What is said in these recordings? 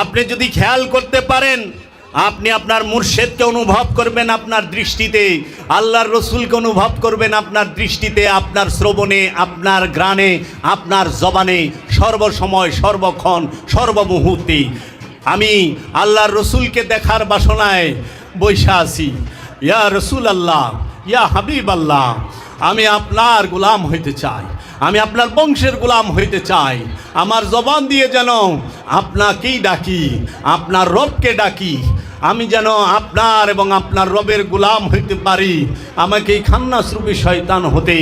আপনি যদি খেয়াল করতে পারেন, আপনি আপনার মুর্শিদকে অনুভব করবেন আপনার দৃষ্টিতে, আল্লাহর রসুলকে অনুভব করবেন আপনার দৃষ্টিতে, আপনার শ্রবণে, আপনার ঘ্রাণে, আপনার জবানে, সর্বসময়, সর্বক্ষণ, সর্বমুহূর্তে। আমি আল্লাহর রসুলকে দেখার বাসনায় বৈশা আছি। ইয়া রসুল আল্লাহ, ইয়া হাবিব আল্লাহ, আমি আপনার গোলাম হইতে চাই, আমি আপনার বংশের গোলাম হইতে চাই। আমার জবান দিয়ে যেন আপনাকেই ডাকি, আপনার রবকে ডাকি, আমি যেন আপনার এবং আপনার রবের গোলাম হইতে পারি। আমাকে এই খান্নাসরূপী শয়তান হতে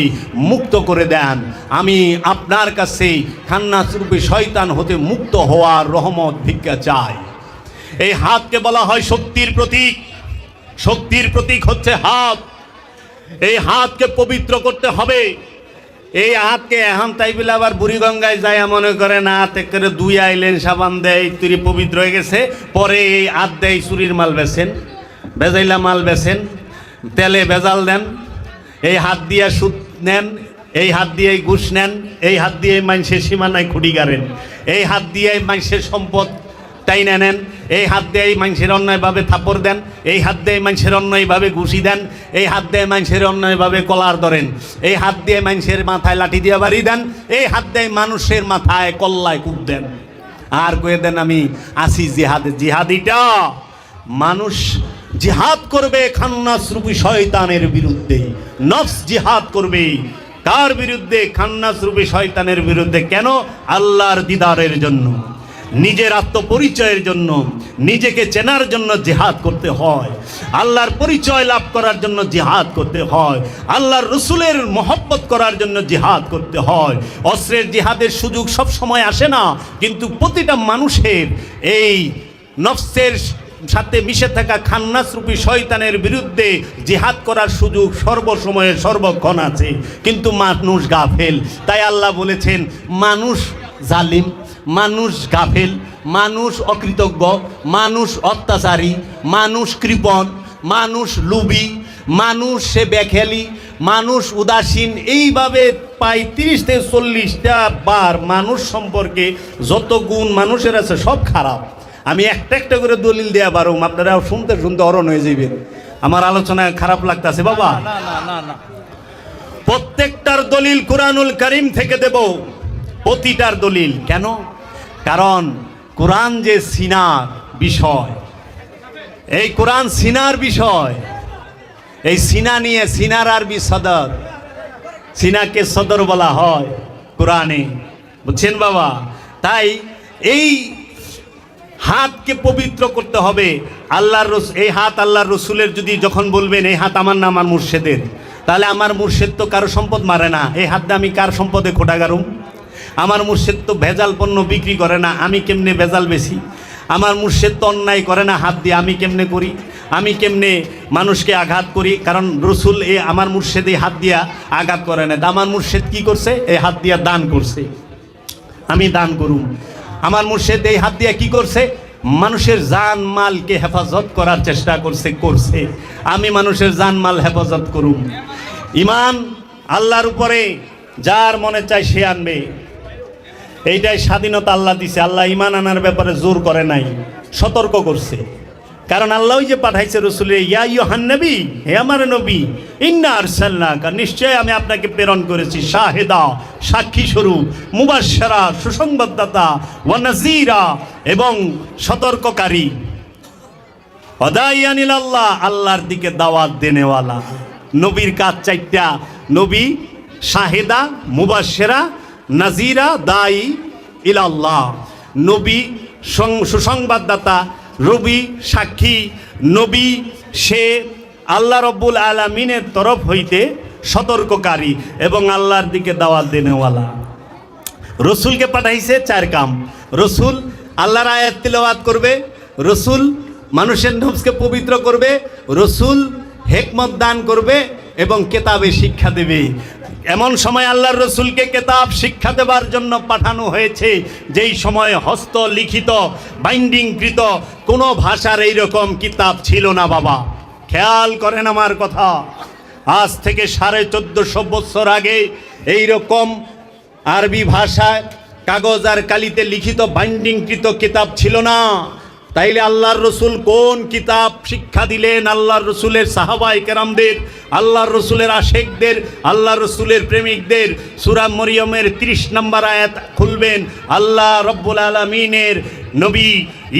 মুক্ত করে দেন। আমি আপনার কাছে খান্নাসরূপী শয়তান হতে মুক্ত হওয়ার রহমত ভিক্ষা চাই। এই হাতকে বলা হয় শক্তির প্রতীক। শক্তির প্রতীক হচ্ছে হাত। এই হাতকে পবিত্র করতে হবে। এই হাতকে এখন তাই বলে আবার বুড়িগঙ্গায় যায় মনে করে না, হাতে করে দুই আইলেন সাবান দেয়, তুই পবিত্র হয়ে গেছে। পরে এই হাত দেয় চুরির মাল বেছেন, ভেজাইলা মাল বেছেন, তেলে ভেজাল দেন, এই হাত দিয়ে সুদ নেন, এই হাত দিয়ে ঘুষ নেন, এই হাত দিয়ে মানুষের সীমানায় খুঁটি গাড়েন, এই হাত দিয়ে মানুষের সম্পদ টাইনা নেন, এই হাত দিয়ে মানুষের অন্যায়ভাবে থাপড় দেন, এই হাত দিয়ে মানুষের অন্যায়ভাবে ঘুষি দেন, এই হাত দিয়ে মানুষের অন্যায়ভাবে কলার ধরেন, এই হাত দিয়ে মানুষের মাথায় লাঠি দিয়ে বাড়ি দেন, এই হাত দিয়ে মানুষের মাথায় কল্লায় কূপ দেন। আর কয়ে দেন আমি আসি জিহাদে। জিহাদিটা মানুষ জিহাদ করবে খান্নাসরূপী শয়তানের বিরুদ্ধে। নফস জিহাদ করবে কার বিরুদ্ধে? খান্নাসরূপী শয়তানের বিরুদ্ধে। কেন? আল্লাহর দিদারের জন্য, নিজের আত্মপরিচয়ের জন্য, নিজেকে চেনার জন্য জিহাদ করতে হয়, আল্লাহর পরিচয় লাভ করার জন্য জিহাদ করতে হয়, আল্লাহর রসুলের মহব্বত করার জন্য জিহাদ করতে হয়। অস্ত্রের জিহাদের সুযোগ সব সময় আসে না, কিন্তু প্রতিটা মানুষের এই নফসের সাথে মিশে থাকা খান্নাসরূপী শয়তানের বিরুদ্ধে জিহাদ করার সুযোগ সর্বসময়ে সর্বক্ষণ আছে। কিন্তু মানুষ গাফেল। তাই আল্লাহ বলেছেন মানুষ জালিম, মানুষ গাফেল, মানুষ অকৃতজ্ঞ, মানুষ অত্যাচারী, মানুষ কৃপণ, মানুষ লুবি, মানুষ সে বেখেলি, মানুষ উদাসীন। এইভাবে প্রায় 30 থেকে 40টা বার মানুষ সম্পর্কে যত গুণ মানুষের আছে সব খারাপ। আমি একটা একটা করে দলিল দেয়া পারো, আপনারা শুনতে শুনতে অরণ হয়ে যাবেন। আমার আলোচনায় খারাপ লাগতেছে বাবা? প্রত্যেকটার দলিল কুরআনুল কারীম থেকে দেব, প্রতিটার দলিল। কেন? কারণ কোরআন যে সিনার বিষয়, এই কোরআন সিনার বিষয়। এই সিনা নিয়ে, সিনার আরবি সদর, সিনাকে সদর বলা হয় কোরআনে, বুঝছেন বাবা? তাই এই হাতকে পবিত্র করতে হবে। আল্লাহর এই হাত আল্লাহর রসুলের, যদি যখন বলবেন এই হাত আমার না আমার মুর্শেদের, তাহলে আমার মুর্শেদ তো কারো সম্পদ মারে না, এই হাত দিয়ে আমি কার সম্পদে খোটা গারুম? আমার মুর্শেদ তো ভেজাল পণ্য বিক্রি করে না, আমি কেমনে ভেজাল বেশি? আমার মুর্শেদ তো অন্যায় করে না, হাত দিয়ে আমি কেমনে করি? আমি কেমনে মানুষকে আঘাত করি? কারণ রসুল আমার মুর্শেদ এই হাত দিয়া আঘাত করে না। আমার মুর্শেদ কি করছে? এই হাত দিয়া দান করছে, আমি দান করুম। আমার মুর্শেদ এই হাত দিয়া কি করছে? মানুষের জান মালকে হেফাজত করার চেষ্টা করছে, আমি মানুষের জান মাল হেফাজত করুম। ইমান আল্লাহর উপরে যার মনে চায় সে আনবে, এইটাই স্বাধীনতা আল্লাহ দিছে। আল্লাহ ইমান আনার ব্যাপারে জোর করে নাই, সতর্ক করছে। কারণ আল্লাহ যে পাঠাইছে রসুল, ইয়া আইয়ুহান নবী, হে আমার নবী, ইন্না আরসালনাকা, নিশ্চয় আমি আপনাকে প্রেরণ করেছি, শাহেদা, সাক্ষী স্বরূপ, মুবাশশিরা, সুসংবাদদাতা, ওয়া নাযীরা, এবং সতর্ককারী, ওয়াদাইয়ান ইলাল্লাহ, আল্লাহর দিকে দাওয়াত দেনেওয়ালা। নবীর কাজ চারটা: নবী, শাহেদা, মুবাশশিরা, নাযীরা, দায়ী ইলাল্লাহ। নবী সুসংবাদদাতা, রবি সাক্ষী, নবী সে আল্লাহ রব্বুল আলামিনের তরফ হইতে সতর্ককারী এবং আল্লাহর দিকে দাওয়াত দেনেওয়ালা। রসুলকে পাঠাইছে 4 কাম। রসুল আল্লাহর আয়াত তিলাওয়াত করবে, রসুল মানুষের নফসকে পবিত্র করবে, রসুল হিকমত দান করবে এবং কেতাবে শিক্ষা দেবে। এমন সময় আল্লাহর রসুলকে কেতাব শিক্ষা দেবার জন্য পাঠানো হয়েছে যেই সময় হস্তলিখিত বাইন্ডিংকৃত কোনো ভাষার এইরকম কিতাব ছিল না বাবা। খেয়াল করেন আমার কথা, আজ থেকে 1450 বছর আগে এইরকম আরবি ভাষায় কাগজ আর কালিতে লিখিত বাইন্ডিংকৃত কিতাব ছিল না। তাইলে আল্লাহর রসুল কোন কিতাব শিক্ষা দিলেন? আল্লাহর রসুলের সাহাবায়ে কেরামদের, আল্লাহর রসুলের আশেকদের, আল্লাহর রসুলের প্রেমিকদের। সূরা মরিয়মের 30 নম্বর আয়াত খুলবেন, আল্লাহ রব্বুল আলামিনের নবী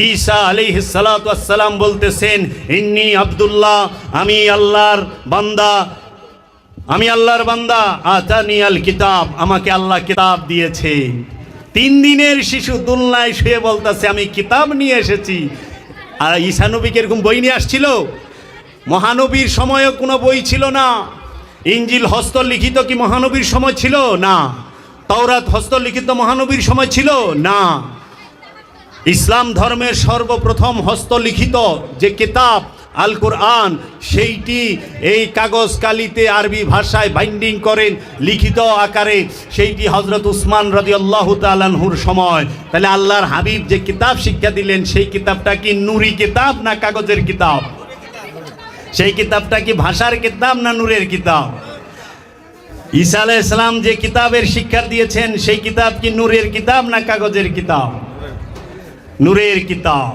ঈসা আলাইহিস সালাতু ওয়াস সালাম বলতেছেন, ইন্নী আব্দুল্লাহ, আমি আল্লাহর বান্দা, আমি আল্লাহর বান্দা, আতানিয়াল কিতাব, আমাকে আল্লাহ কিতাব দিয়েছে। 3 দিনের শিশু দুলনায় শুয়ে বলতেছে আমি কিতাব নিয়ে এসেছি। আর ঈসা নবীকে এরকম বই নিয়ে আসছিল? মহানবীর সময়ও কোনো বই ছিল না। ইনজিল হস্তলিখিত কি মহানবীর সময় ছিল? না। তাওরাত হস্তলিখিত মহানবীর সময় ছিল? না। ইসলাম ধর্মের সর্বপ্রথম হস্তলিখিত যে কিতাব আল কোরআন, সেইটি এই কাগজ কালিতে আরবি ভাষায় বাইন্ডিং করেন লিখিত আকারে, সেইটি হযরত উসমান রাদিয়াল্লাহু তাআলা আনহুর সময়। তাহলে আল্লাহর হাবিব যে কিতাব শিক্ষা দিলেন সেই কিতাবটা কি নূরি কিতাব না কাগজের কিতাব? সেই কিতাবটা কি ভাষার কিতাব না নূরের কিতাব? ঈসা আলাইহিস সালাম যে কিতাবের শিক্ষা দিয়েছেন সেই কিতাব কি নূরের কিতাব না কাগজের কিতাব? নূরের কিতাব,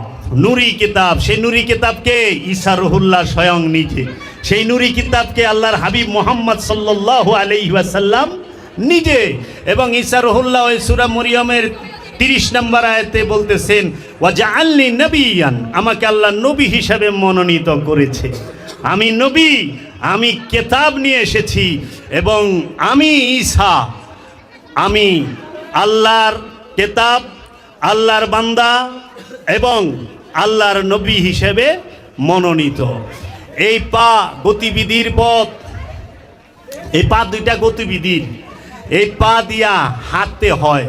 নুরি কিতাব। সেই নুরি কিতাবকে ঈসা রুহুল্লাহ স্বয়ং নিজে, সেই নুরি কিতাবকে আল্লাহর হাবিব মুহাম্মদ সাল্লাল্লাহু আলাইহি ওয়াসাল্লাম নিজে। এবং ঈসা রুহুল্লাহ ওই সূরা মরিয়মের 30 নম্বর আয়াতে বলতেছেন, ওয়াজআলনি নবিয়ান, আমাকে আল্লাহ নবী হিসাবে মনোনীত করেছে। আমি নবী, আমি কিতাব নিয়ে এসেছি এবং আমি ঈসা, আমি আল্লাহর কিতাব, আল্লাহর বান্দা এবং আল্লাহর নবী হিসেবে মনোনীত। এই পা গতিবিধির পথ, এই পা দুইটা গতিবিধির, এই পা দিয়া হাঁটতে হয়।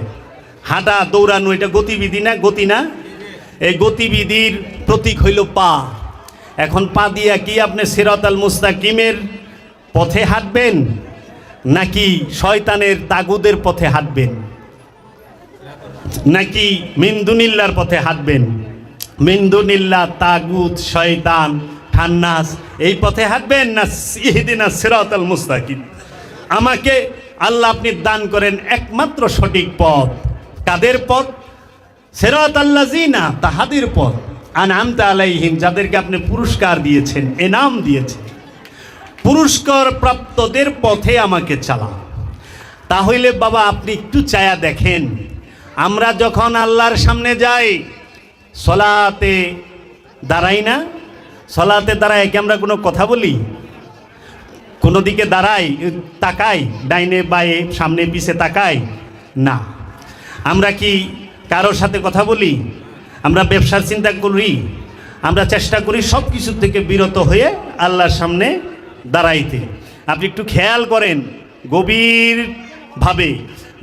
হাঁটা দৌড়ানো এটা গতিবিধি না? গতি না? এই গতিবিধির প্রতীক হইল পা। এখন পা দিয়া কি আপনি সিরাতাল মুস্তাকিমের পথে হাঁটবেন নাকি শয়তানের তাগুদের পথে হাঁটবেন, নাকি মিনদুনিল্লাহর পথে হাঁটবেন? মিনদুনিল্লাহ, তাগুত, শয়তান, খান্নাস, এই পথে হাঁটবেন না ইহদিনাস সিরাতাল মুস্তাকিম? আমাকে আল্লাহ আপনি দান করেন একমাত্র সঠিক পথ। কাদের পথ? সিরাতাল্লাযিনা, তাহাদের পথ, আনআমতা আলাইহিম, যাদেরকে আপনি পুরস্কার দিয়েছেন, এনাম দিয়েছেন। পুরস্কার প্রাপ্তদের পথে আমাকে চালা। তাহলে বাবা আপনি একটু চায়া দেখেন, আমরা যখন আল্লাহর সামনে যাই সলাতে দাঁড়াই না? সলাতে দাঁড়াই কি আমরা কোনো কথা বলি? কোনো দিকে দাঁড়াই, তাকাই, ডাইনে বায়ে, সামনে পিছে তাকাই না। আমরা কি কারোর সাথে কথা বলি? আমরা ব্যবসার চিন্তা করি? আমরা চেষ্টা করি সব কিছু থেকে বিরত হয়ে আল্লাহর সামনে দাঁড়াইতে। আপনি একটু খেয়াল করেন গভীরভাবে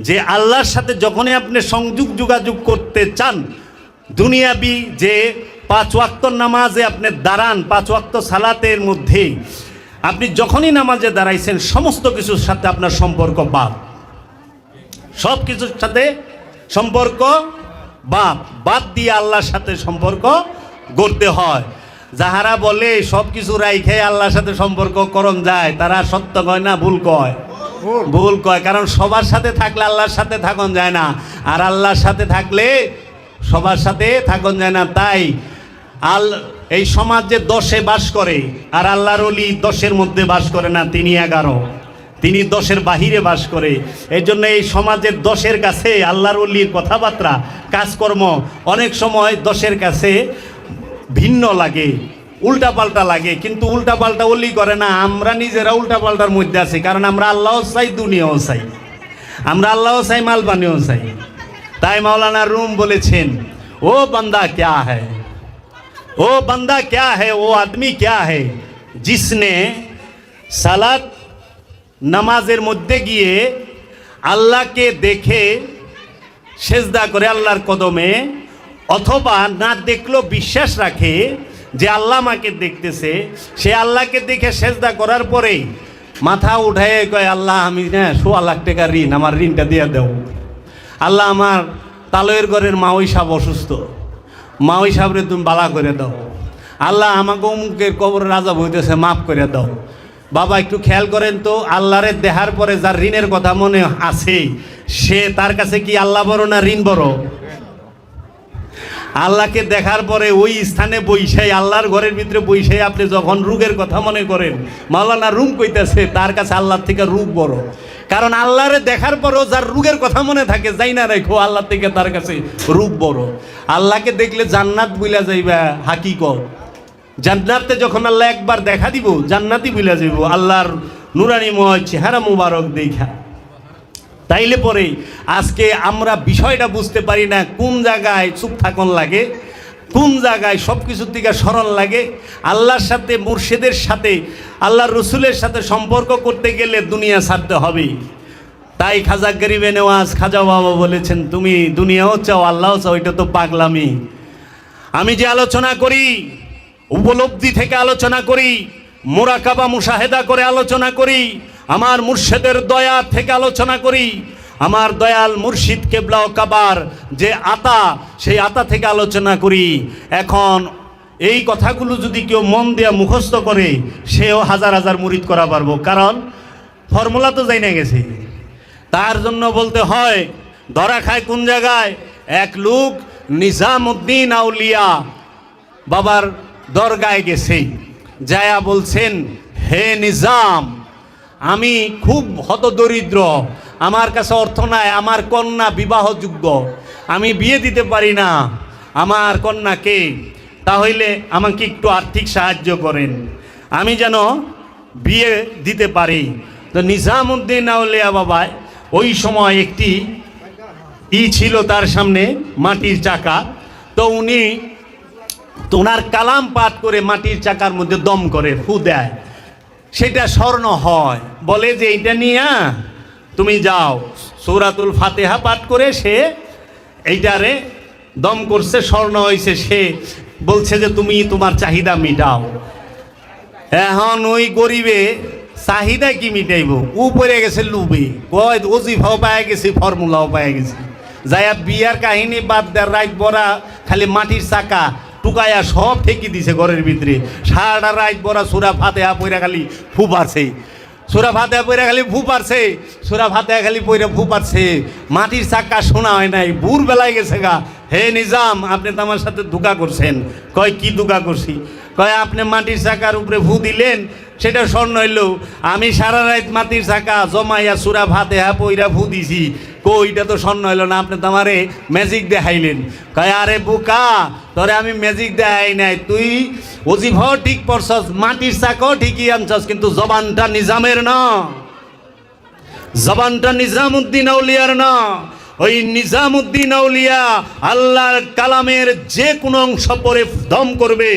যে আল্লাহর সাথে যখনই আপনি সংযোগ যোগাযোগ করতে চান, দুনিয়াবি যে 5 ওয়াক্ত নামাজে আপনি দাঁড়ান, 5 ওয়াক্ত সালাতের মধ্যে আপনি যখনই নামাজে দাঁড়াইছেন সমস্ত কিছুর সাথে আপনার সম্পর্ক বাদ, সব কিছুর সাথে সম্পর্ক বাদ দিয়ে আল্লাহর সাথে সম্পর্ক গড়তে হয়। যাহারা বলে সব কিছু রাইখে আল্লাহর সাথে সম্পর্ক করণ যায়, তারা সত্য কয় না ভুল কয়? ভুল কয়। কারণ সবার সাথে থাকলে আল্লাহর সাথে থাকুন যায় না, আর আল্লাহর সাথে থাকলে সবার সাথে থাকুন যায় না। তাই এই সমাজে 10-এ বাস করে, আর আল্লাহর ওলি 10-এর মধ্যে বাস করে না, তিনি 11, তিনি 10-এর বাহিরে বাস করে। এই জন্য এই সমাজের 10-এর কাছে আল্লাহর ওলির কথাবার্তা, কাজকর্ম অনেক সময় 10-এর কাছে ভিন্ন লাগে, উল্টাপাল্টা লাগে। কিন্তু উল্টাপাল্টা ওলি করে না, আমরা নিজেরা উল্টাপাল্টার মধ্যে আছি। কারণ আমরা আল্লাহও চাই, দুনিয়াও চাই, আমরা আল্লাহও চাই, মালবানিও চাই। তাই মাওলানা রুম বলেছেন, ও বান্দা क्या है, ও বান্দা क्या है, ও আদমি क्या है जिसने সালাত নামাজের মধ্যে গিয়ে আল্লাহকে দেখে সেজদা করে আল্লাহর কদমে, অথবা না দেখলেও বিশ্বাস রাখে যে আল্লাহ আমাকে দেখতেছে, সে আল্লাহকে দেখে সেজদা করার পরে মাথা উঠায় কয়, আল্লাহ আমি না 1.5 লাখ টাকা ঋণ, আমার ঋণটা দিয়ে দেও। আল্লাহ আমার তালয়ের ঘরের মাওই সাহেব অসুস্থ, মাওই সাহেবরে তুমি বালা করে দাও। আল্লাহ আমাকে অমুকের কবর রাজা বইতেছে, মাফ করে দাও। বাবা একটু খেয়াল করেন তো, আল্লাহরে দেখার পরে যার ঋণের কথা মনে আছে, সে তার কাছে কি আল্লাহ বড় না ঋণ বড়? আল্লাহকে দেখার পরে ওই স্থানে বৈশাই, আল্লাহর ঘরের ভিতরে বৈশাই আপনি যখন রোগের কথা মনে করেন, মাওলানা রুম কইতেছে, তার কাছে আল্লাহর থেকে রোগ বড়। কারণ আল্লাহরে দেখার পরেও যার রোগের কথা মনে থাকে, যাই না রেখো, আল্লাহ থেকে তার কাছে রোগ বড়। আল্লাহকে দেখলে জান্নাত বুইলা যাইবা হাকিকত। জান্নাতে যখন আল্লাহ একবার দেখা দিব, জান্নাতই বুইলা যাইব আল্লাহর নুরানিময় চেহারা মুবারক দেখা। তাইলে পরে আজকে আমরা বিষয়টা বুঝতে পারি না, কোন জায়গায় চুপ থাকন লাগে, কোন জায়গায় সব কিছুর দিকে স্মরণ লাগে। আল্লাহর সাথে, মুর্শিদের সাথে, আল্লাহর রসুলের সাথে সম্পর্ক করতে গেলে দুনিয়া ছাড়তে হবে। তাই খাজা গরিবে নেওয়াজ খাজা বাবা বলেছেন, তুমি দুনিয়াও চাও আল্লাহও চাও, এটা তো পাগলামি। আমি যে আলোচনা করি, উপলব্ধি থেকে আলোচনা করি, মুরাকাবা মুশাহেদা করে আলোচনা করি, আমার মুর্শিদের দয়া থেকে আলোচনা করি, আমার দয়াল মুর্শিদ কেবলা ও কাবার যে আতা, সেই আতা থেকে আলোচনা করি। এখন এই কথাগুলো যদি কেউ মন দিয়ে মুখস্থ করে, সেও হাজার হাজার মুরিদ করা পারবো, কারণ ফর্মুলা তো যাই না গেছে। তার জন্য বলতে হয়, ধরা খায় কোন জায়গায়, এক লোক নিজামউদ্দিন আউলিয়া বাবার দরগায় গেছে, যায়া বলছেন, হে নিজাম, আমি খুব হতদরিদ্র, আমার কাছে অর্থ নাই, আমার কন্যা বিবাহযোগ্য, আমি বিয়ে দিতে পারি না আমার কন্যাকে, তাহলে আমাকে একটু আর্থিক সাহায্য করেন, আমি যেন বিয়ে দিতে পারি। তো নিজামউদ্দিন আউলিয়া বাবা ওই সময় একটি ছিল তার সামনে, মাটির চাকা। তো উনি ওনার কালাম পাঠ করে মাটির চাকার মধ্যে দম করে ফু দেয়, সেটা স্বর্ণ হয়। বলে যে এইটা নিয়ে তুমি যাও, সূরাতুল ফাতিহা পাঠ করে সে এইটারে দম করছে, স্বর্ণ হয়েছে। সে বলছে যে তুমি তোমার চাহিদা মিটাও। এখন ওই গরিবে চাহিদা কি মিটাইব, উপরে গেছে লুবে, কয় ওজিফাও পায় গেছি, ফর্মুলাও পায় গেছি, যাইয়া বিয়ার কাহিনী বাদ দেয়, রাত বরা খালি মাটির চাকা টুকাইয়া সব ঠেকি দিছে ঘরের ভিতরে। সারাটা রাত বরা সূরা ফাতিহা পইরা খালি ফু পারছে, সূরা ফাতিহা পইরা খালি ফু পারছে, সূরা ফাতিহা খালি পইরা ফু পারছে। মাটির চাকা শোনা হয় নাই, ভোর বেলায় গেছে গা। হে নিজাম, আপনি তো আমার সাথে ধোঁকা করছেন। কয় কি ধোঁকা করছি? কয় আপনি মাটির চাকার উপরে ফু দিলেন, সেটা স্বর্ণ হইল, আমি সারা রাত মাটির চাকা জমাইয়া সূরা ফাতিহা পইরা ফু দিছি, কইটা তো স্বর্ণ হইল না, আপনি তো আমারে ম্যাজিক দেখাইলেন। কয় আরে বোকা, তোরে আমি ম্যাজিক দেখাই নাই, তুই ওজিফাও ঠিক পড়ছস, মাটির চাকাও ঠিকই আনছস, কিন্তু জবানটা নিজামের না, জবানটা নিজামউদ্দিন আউলিয়ার না। ওই নিজামউদ্দিন আউলিয়া আল্লাহর কালামের যে কোনো অংশ পরে দম করবে,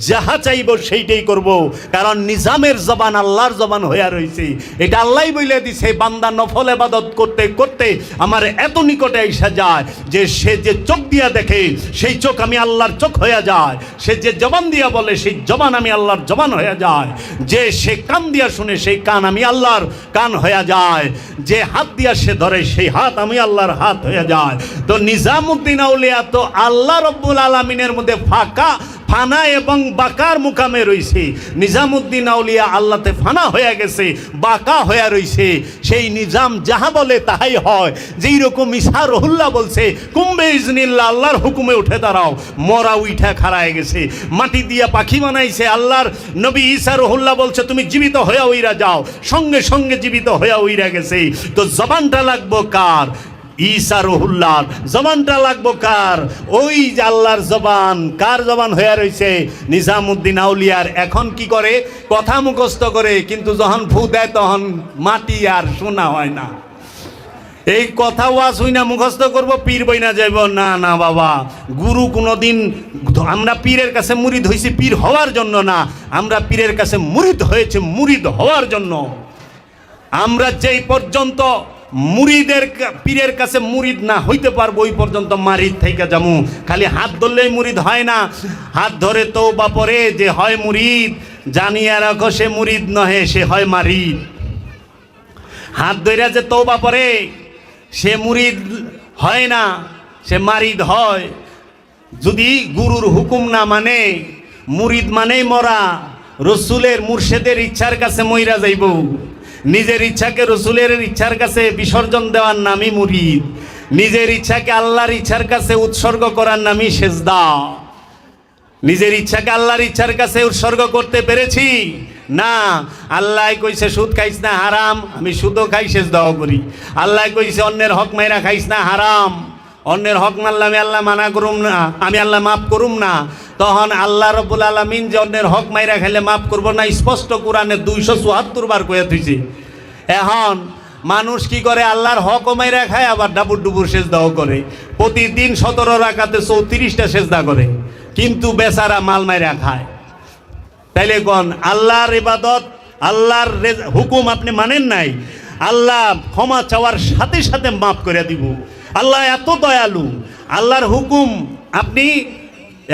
যাহা চাইব সেইটাই করব, কারণ নিজামের জবান আল্লাহর জবান হইয়া রয়েছে। এটা আল্লাহই বলে দিছে, বান্দা নফল ইবাদত করতে করতে আমার এত নিকটে এসে যায় যে সে যে চোখ দিয়া দেখে, সেই চোখ আমি আল্লাহর চোখ হয়ে যায়, সে যে জবান দিয়া বলে, সেই জবান আমি আল্লাহর জবান হয়ে যায়, যে সে কান দিয়া শুনে, সেই কান আমি আল্লাহর কান হয়ে যায়, যে হাত দিয়া সে ধরে, সেই হাত আমি আল্লাহর হাত হয়ে যায়। তো নিজামউদ্দিন আউলিয়া তো আল্লাহ রব্বুল আলামিনের মধ্যে ফানা এবং বাকার মুকামে রইছে। নিজামউদ্দিন আউলিয়া আল্লাহতে ফানা হয়ে গেছে, বাকা হয়ে রইছে। সেই নিজাম যাহা বলে তাহাই হয়। যেই রকম ঈসা রহুল্লাহ বলছে, কুম্বে ইজনিল্লাহ, আল্লাহর হুকুমে উঠে দাঁড়াও, মরা উঠা খাড়ায় গেছে। মাটি দিয়া পাখি বানাইছে, আল্লাহর নবী ঈসা রহুল্লাহ বলছে তুমি জীবিত হইয়া উইরা যাও, সঙ্গে সঙ্গে জীবিত হইয়া উইরা গেছে। তো জবানটা লাগবো কার? ঈসা রহুল্লাহর। জবানটা লাগবো কার? ওই যে আল্লাহর জবান। কার জবান হয়ে রয়েছে? নিজামউদ্দিন আউলিয়ার। এখন কি করে? কথা মুখস্থ করে, কিন্তু যখন ফু দেয় তখন মাটি আর শোনা হয় না। এই কথা ওয়াজ হই না মুখস্থ করবো, পীর বইনা যাইব না। না বাবা, গুরু কোনোদিন, আমরা পীরের কাছে মুরিদ হয়েছি পীর হওয়ার জন্য না, আমরা পীরের কাছে মুরিদ হয়েছে মুরিদ হওয়ার জন্য। আমরা যেই পর্যন্ত মুরিদের পীরের কাছে মুরিদ না হইতে পারবো, ওই পর্যন্ত মারিদ থেকে যাবো। খালি হাত ধরলেই মুরিদ হয় না, হাত ধরে তওবা পরে যে হয় মুরিদ, জানিয়া রাখো সে মুরিদ নহে, সে হয় মারিদ। হাত ধরে যে তওবা পরে সে মুরিদ হয় না, সে মারিদ হয়। যদি গুরুর হুকুম না মানে, মুরিদ মানেই মরা, রসুলের মুর্শেদের ইচ্ছার কাছে মইরা যাইব, নিজের ইচ্ছাকে রসুলের ইচ্ছার কাছে বিসর্জন দেওয়ার নামই মুরিদ, নিজের ইচ্ছাকে আল্লাহর ইচ্ছার কাছে উৎসর্গ করার নামই সেজদা। নিজের ইচ্ছাকে আল্লাহর ইচ্ছার কাছে উৎসর্গ করতে পেরেছি না। আল্লাহ কইছে সুদ খাইস না হারাম, আমি সুদও খাই সেজদাও করি। আল্লাহ কইছে অন্যের হক মাইরা খাইস না হারাম, অন্যের হক মারলে আমি আল্লাহ মানা করুম না, আমি আল্লাহ মাফ করুম না। তখন আল্লাহ রব্বুল আলামিন যে অন্যের হক মাইরা খাইলে মাফ করবো না স্পষ্ট কোরআনে 274 বার কয়ে থুইছে। এখন মানুষ কি করে, আল্লাহর হকও মাইরা খায় আবার ডাবুর ডুবুর সেজদাও করে, প্রতিদিন 17 রাকাতে 34টা সেজদা করে, কিন্তু বেচারা মাল মাইরা খায়। তাইলে কোন আল্লাহর ইবাদত, আল্লাহর হুকুম আপনি মানেন নাই, আল্লাহ ক্ষমা চাওয়ার সাথে সাথে মাফ করে দিব। আল্লাহ এত দয়ালু, আল্লাহর হুকুম আপনি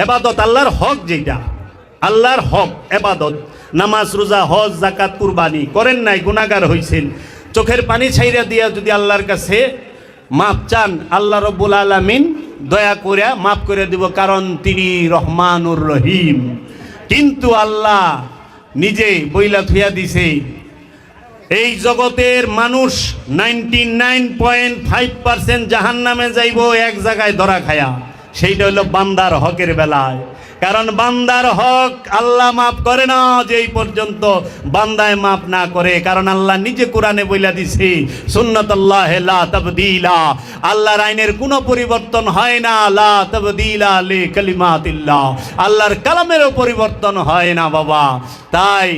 এবাদত, আল্লাহর হক যেটা আল্লাহর হক এবাদত, নামাজ রোজা হজ জাকাত কুরবানি করেন নাই, গুনাহগার হইছেন, চোখের পানি ছাইরা দিয়া যদি আল্লাহর কাছে মাপ চান, আল্লাহ রব্বুল আলামিন দয়া করে মাফ করে দিব, কারণ তিনি রহমানুর রহিম। কিন্তু আল্লাহ নিজে বইলা থুইয়া দিছে, এই জগতের মানুষ 99.5% জাহান্নামে যাইব এক জায়গায় ধরা খায়া, সেইটা হলো বান্দার হকের বেলায়। কারণ বান্দার হক আল্লাহ মাফ করে না যেই পর্যন্ত বান্দায় মাফ না করে। কারণ আল্লাহ নিজে কোরআনে বইলা দিছে, সুন্নাতুল্লাহ লা তাবদীলা, আল্লাহর আইনের কোনো পরিবর্তন হয় না, লা তাবদীলা লি কালিমাতিল্লাহ, আল্লাহর কালামেরও পরিবর্তন হয় না বাবা। তাই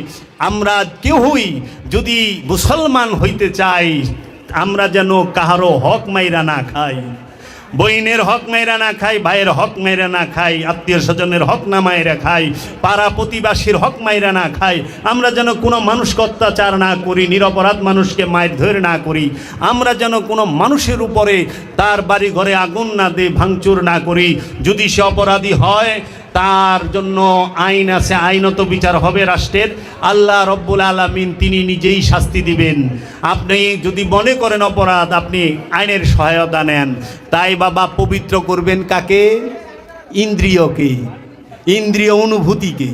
আমরা কেউই যদি মুসলমান হইতে চাই, আমরা যেন কাহারও হক মাইরা না খাই, বইনের হক মাইরা না খাই, ভাইয়ের হক মাইরা না খাই, আত্মীয় স্বজনের হক না মাইরা খাই, পাড়া প্রতিবাসীর হক মাইরা না খাই। আমরা যেন কোনো মানুষকে অত্যাচার না করি, নিরপরাধ মানুষকে মায়ের ধরে না করি। আমরা যেন কোনো মানুষের উপরে তার বাড়ি ঘরে আগুন না দিই, ভাঙচুর না করি। যদি সে অপরাধী হয় তার জন্য আইন আছে, আইনত বিচার হবে রাষ্ট্রের। আল্লাহ রব্বুল আলামিন তিনি নিজেই শাস্তি দিবেন। আপনি যদি মনে করেন অপরাধ, আপনি আইনের সহায়তা নেন। তাই বাবা পবিত্র করবেন কাকে? ইন্দ্রিয়কে, ইন্দ্রিয় অনুভূতিকে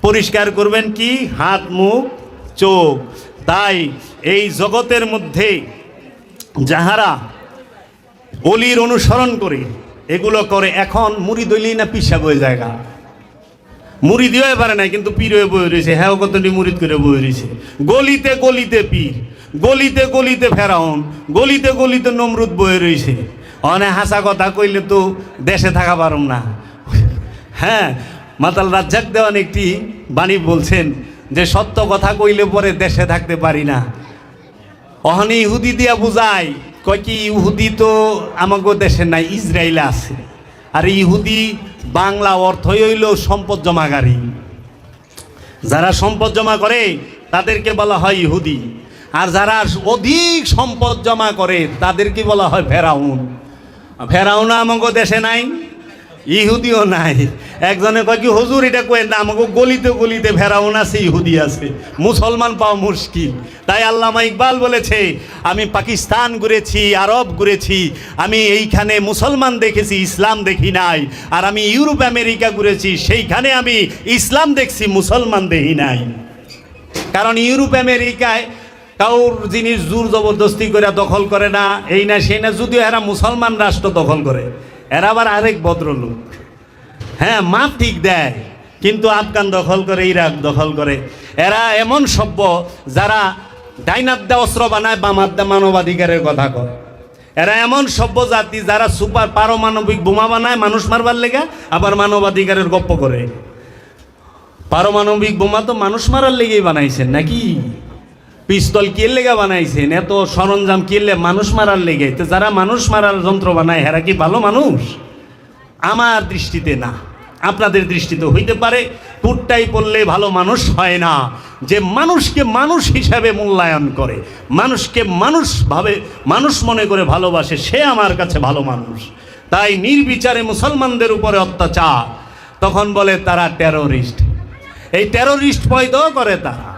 পরিষ্কার করবেন কি? হাত, মুখ, চোখ। তাই এই জগতের মধ্যে যাহারা অলির অনুসরণ করে এগুলো করে, এখন মুরিদ হইলেই না পিসা বই জায়গা, মুরিদ হয়ে পারে না কিন্তু পীর হয়ে বই রয়েছে। হ্যাঁ কতটি মুরিদ করে বই রয়েছে। গলিতে গলিতে পীর, গলিতে গলিতে ফেরাউন, গলিতে গলিতে নমরুদ বয়ে রয়েছে। অনেক হাসা কথা কইলে তো দেশে থাকা পারুম না। হ্যাঁ, মাতাল রাজ্জাক দেওয়ান একটি বাণী বলছেন যে সত্য কথা কইলে পরে দেশে থাকতে পারি না। অহনি ইহুদি দিয়া বুঝায়, কয় কি ইহুদি তো আমাকে দেশে নাই, ইসরায়েলে আছে। আর ইহুদি বাংলা অর্থই হইল সম্পদ জমাকারী। যারা সম্পদ জমা করে তাদেরকে বলা হয় ইহুদি, আর যারা অধিক সম্পদ জমা করে তাদেরকে বলা হয় ফেরাউন। ফেরাউন আমাকে দেশে নাই, ইহুদিও নাই। একজনে কয় কি হুজুর এটা কয়েন না, আমাকে গলিতে গলিতে ফেরাউন আছে, ইহুদি আছে, মুসলমান পাওয়া মুশকিল। তাই আল্লামা ইকবাল বলেছে, আমি পাকিস্তান ঘুরেছি, আরব ঘুরেছি, আমি এইখানে মুসলমান দেখেছি, ইসলাম দেখি নাই। আর আমি ইউরোপ আমেরিকা ঘুরেছি, সেইখানে আমি ইসলাম দেখছি, মুসলমান দেখি নাই। কারণ ইউরোপ আমেরিকায় কাউর জিনিস জোর জবরদস্তি করে দখল করে না, এই না সেই না। যদিও এরা মুসলমান রাষ্ট্র দখল করে, এরা আবার আরেক ভদ্রলোক। হ্যাঁ, মাপ ঠিক দেয়, কিন্তু আফগান দখল করে, ইরাক দখল করে। এরা এমন সভ্য যারা ডাইনাত দা অস্ত্র বানায়, বামাত দা মানবাধিকারের কথা কয়। এরা এমন সভ্য জাতি যারা সুপার পারমাণবিক বোমা বানায় মানুষ মারবার লেগে, আবার মানবাধিকারের গপ্প করে। পারমাণবিক বোমা তো মানুষ মারার লেগেই বানাইছেন নাকি? পিস্তল কিয়ের লেগে বানাইছেন? এত সরঞ্জাম কিনলে মানুষ মারার লেগে। তো যারা মানুষ মারার যন্ত্র বানায় এরা কি ভালো মানুষ? আমার দৃষ্টিতে না, আপনাদের দৃষ্টিতে হইতে পারে। টুটটাই পড়লে ভালো মানুষ হয় না। যে মানুষকে মানুষ হিসাবে মূল্যায়ন করে, মানুষকে মানুষ ভাবে, মানুষ মনে করে ভালোবাসে, সে আমার কাছে ভালো মানুষ। তাই নির্বিচারে মুসলমানদের উপরে অত্যাচার, তখন বলে তারা টেরোরিস্ট। এই টেরোরিস্ট পয়দাও করে তারা।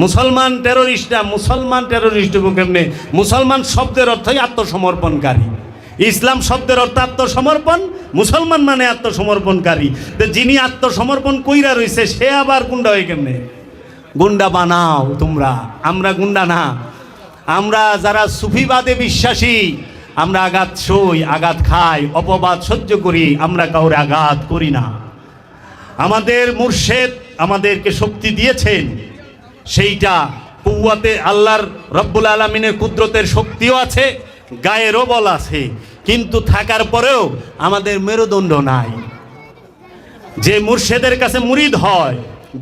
মুসলমান টেরোরিস্ট না, মুসলমান টেরোরিস্ট কেমনে? মুসলমান শব্দের অর্থই আত্মসমর্পণকারী। ইসলাম শব্দের অর্থ আত্মসমর্পণ, মুসলমান মানে আত্মসমর্পণকারী। তো যিনি আত্মসমর্পণ কইরা রইছে সে আবার গুন্ডা হয়ে কেমনে? গুন্ডা বানাও তোমরা, আমরা গুন্ডা না। আমরা যারা সুফিবাদে বিশ্বাসী, আমরা আঘাত সই, আঘাত খাই, অপবাদ সহ্য করি, আমরা কাউরে আঘাত করি না। আমাদের মুর্শেদ আমাদেরকে শক্তি দিয়েছেন, সেইটা কুওয়াতে আল্লাহর রব্বুল আলামিনের কুদরতের শক্তিও আছে, গায়েরও বল আছে, কিন্তু থাকার পরেও আমাদের মেরুদণ্ড নাই। যে মুর্শেদের কাছে মুরিদ হয়,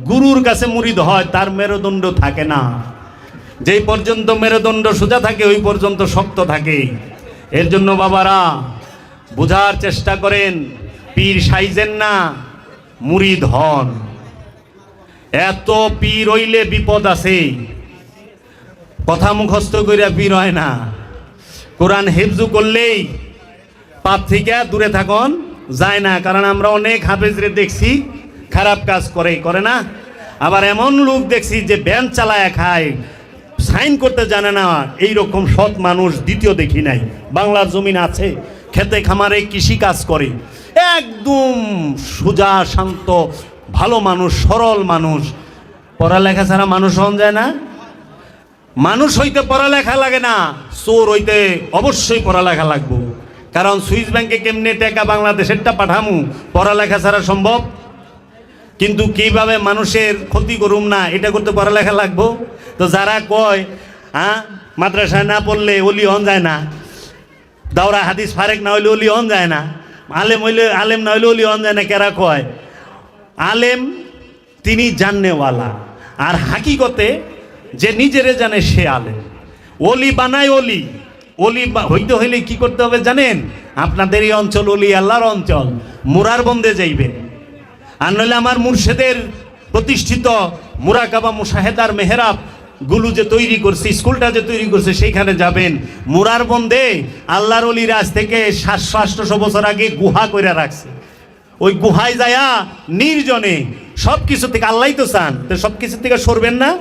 গুরুর কাছে মুরিদ হয়, তার মেরুদণ্ড থাকে না। যেই পর্যন্ত মেরুদণ্ড সোজা থাকে ওই পর্যন্ত শক্ত থাকে। এর জন্য বাবারা বোঝার চেষ্টা করেন, পীর সাইজেন না, মুরিদ হন। এত পীর হইলে বিপদ আছে। কথা মুখস্থ কইরা পীর হয় না। কোরআন হেফজু করলেই পাপ থেকে দূরে থাকুন যায় না। কারণ আমরা অনেক হাফেজরে দেখছি খারাপ কাজ করে না। আবার এমন লোক দেখছি যে ব্যান চালায় খায়, সাইন করতে জানে না। এইরকম সৎ মানুষ দ্বিতীয় দেখি নাই। বাংলার জমিন আছে, খেতে খামারে কৃষি কাজ করে, একদম সোজা শান্ত ভালো মানুষ, সরল মানুষ। পড়ালেখা ছাড়া মানুষ হন যায় না। মানুষ হইতে পড়ালেখা লাগে না, চোর হইতে অবশ্যই পড়ালেখা লাগবো। কারণ সুইস ব্যাংকে কেমনে টাকা বাংলাদেশেরটা পাঠামু, পড়ালেখা ছাড়া সম্ভব। কিন্তু কিভাবে মানুষের ক্ষতি করুম না, এটা করতে পড়ালেখা লাগবো। তো যারা কয় মাদ্রাসায় না পড়লে অলি হন যায় না, দাওরা হাদিস ফারেক না হইলে অলি হন যায় না, আলেম না হইলে অলি হন যায় না, কেরা কয় আলেম তিনি জাননেওয়ালা, আর হাকিকতে যে নিজেরে জানে সে আলেম। অলি বানায় অলি। অলি হইতে হইলে কি করতে হবে জানেন? আপনাদের এই অঞ্চল অলি আল্লাহর অঞ্চল, মুরার বন্দে যাইবেন। আর নইলে আমার মুর্শেদের প্রতিষ্ঠিত মুরাকাবা মুশাহেদার মেহরাব গুলো যে তৈরি করছে, স্কুলটা যে তৈরি করছে, সেইখানে যাবেন। মুরার বন্দে আল্লাহর অলির আজ থেকে 700-800 বছর আগে গুহা করে রাখছে। ওই গুহায় যায়া নির্জনে সব কিছু থেকে, আল্লাহই তো চান, তো সব কিছু থেকে সরবেন না।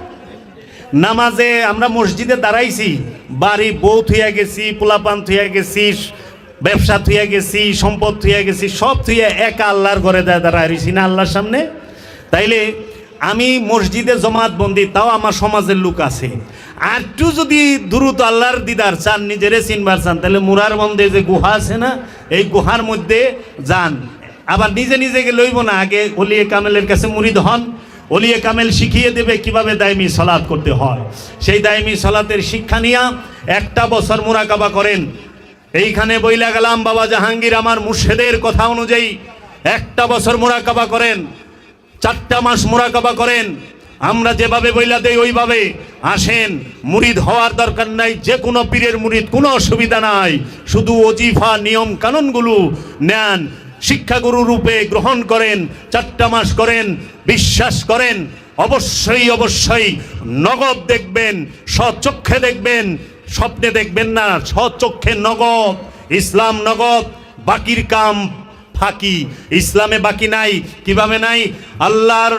নামাজে আমরা মসজিদে দাঁড়াইছি, বাড়ি বউ থুইয়া গেছি, পোলাপান থুইয়া গেছি, ব্যবসা থুইয়া গেছি, সম্পদ থুইয়া গেছি, সব থুইয়া একা আল্লাহর ঘরে দাঁড়ায় রইছি না আল্লাহর সামনে। তাইলে আমি মসজিদে জমাত বন্দি, তাও আমার সমাজের লোক আছে। আর একটু যদি দ্রুত আল্লাহর দিদার চান, নিজেরে চিনবার চান, তাহলে মুরার বন্দে যে গুহা আছে না, এই গুহার মধ্যে যান। আবার নিজে নিজেকে লইব না, আগে ওলিয়ে কামেলের কাছে মুরিদ হন। ওলিয়ে কামেল শিখিয়ে দেবে কিভাবে দায়মি সালাত করতে হয়। সেই দায়মি সালাতের শিক্ষা নিয়া 1টা বছর মুরাকাবা করেন। এইখানে বইলা গেলাম বাবা জাহাঙ্গীর আমার মুর্শেদের কথা অনুযায়ী 1টা বছর মুরাকাবা করেন, 4টা মাস মুরাকাবা করেন। আমরা যেভাবে বইলা দেই ওইভাবে আসেন। মুরিদ হওয়ার দরকার নাই, যে কোনো পীরের মুরিদ, কোনো অসুবিধা নাই। শুধু ওজিফা নিয়ম কানুনগুলো নেন, শিক্ষাগুরু রূপে গ্রহণ করেন, 4টা মাস করেন, বিশ্বাস করেন অবশ্যই অবশ্যই নগদ দেখবেন, স্বচক্ষে দেখবেন, স্বপ্নে দেখবেন না, স্বচক্ষে নগদ। ইসলাম নগদ, বাকির কাম ফাঁকি। ইসলামে বাকি নাই। কিভাবে নাই? আল্লাহর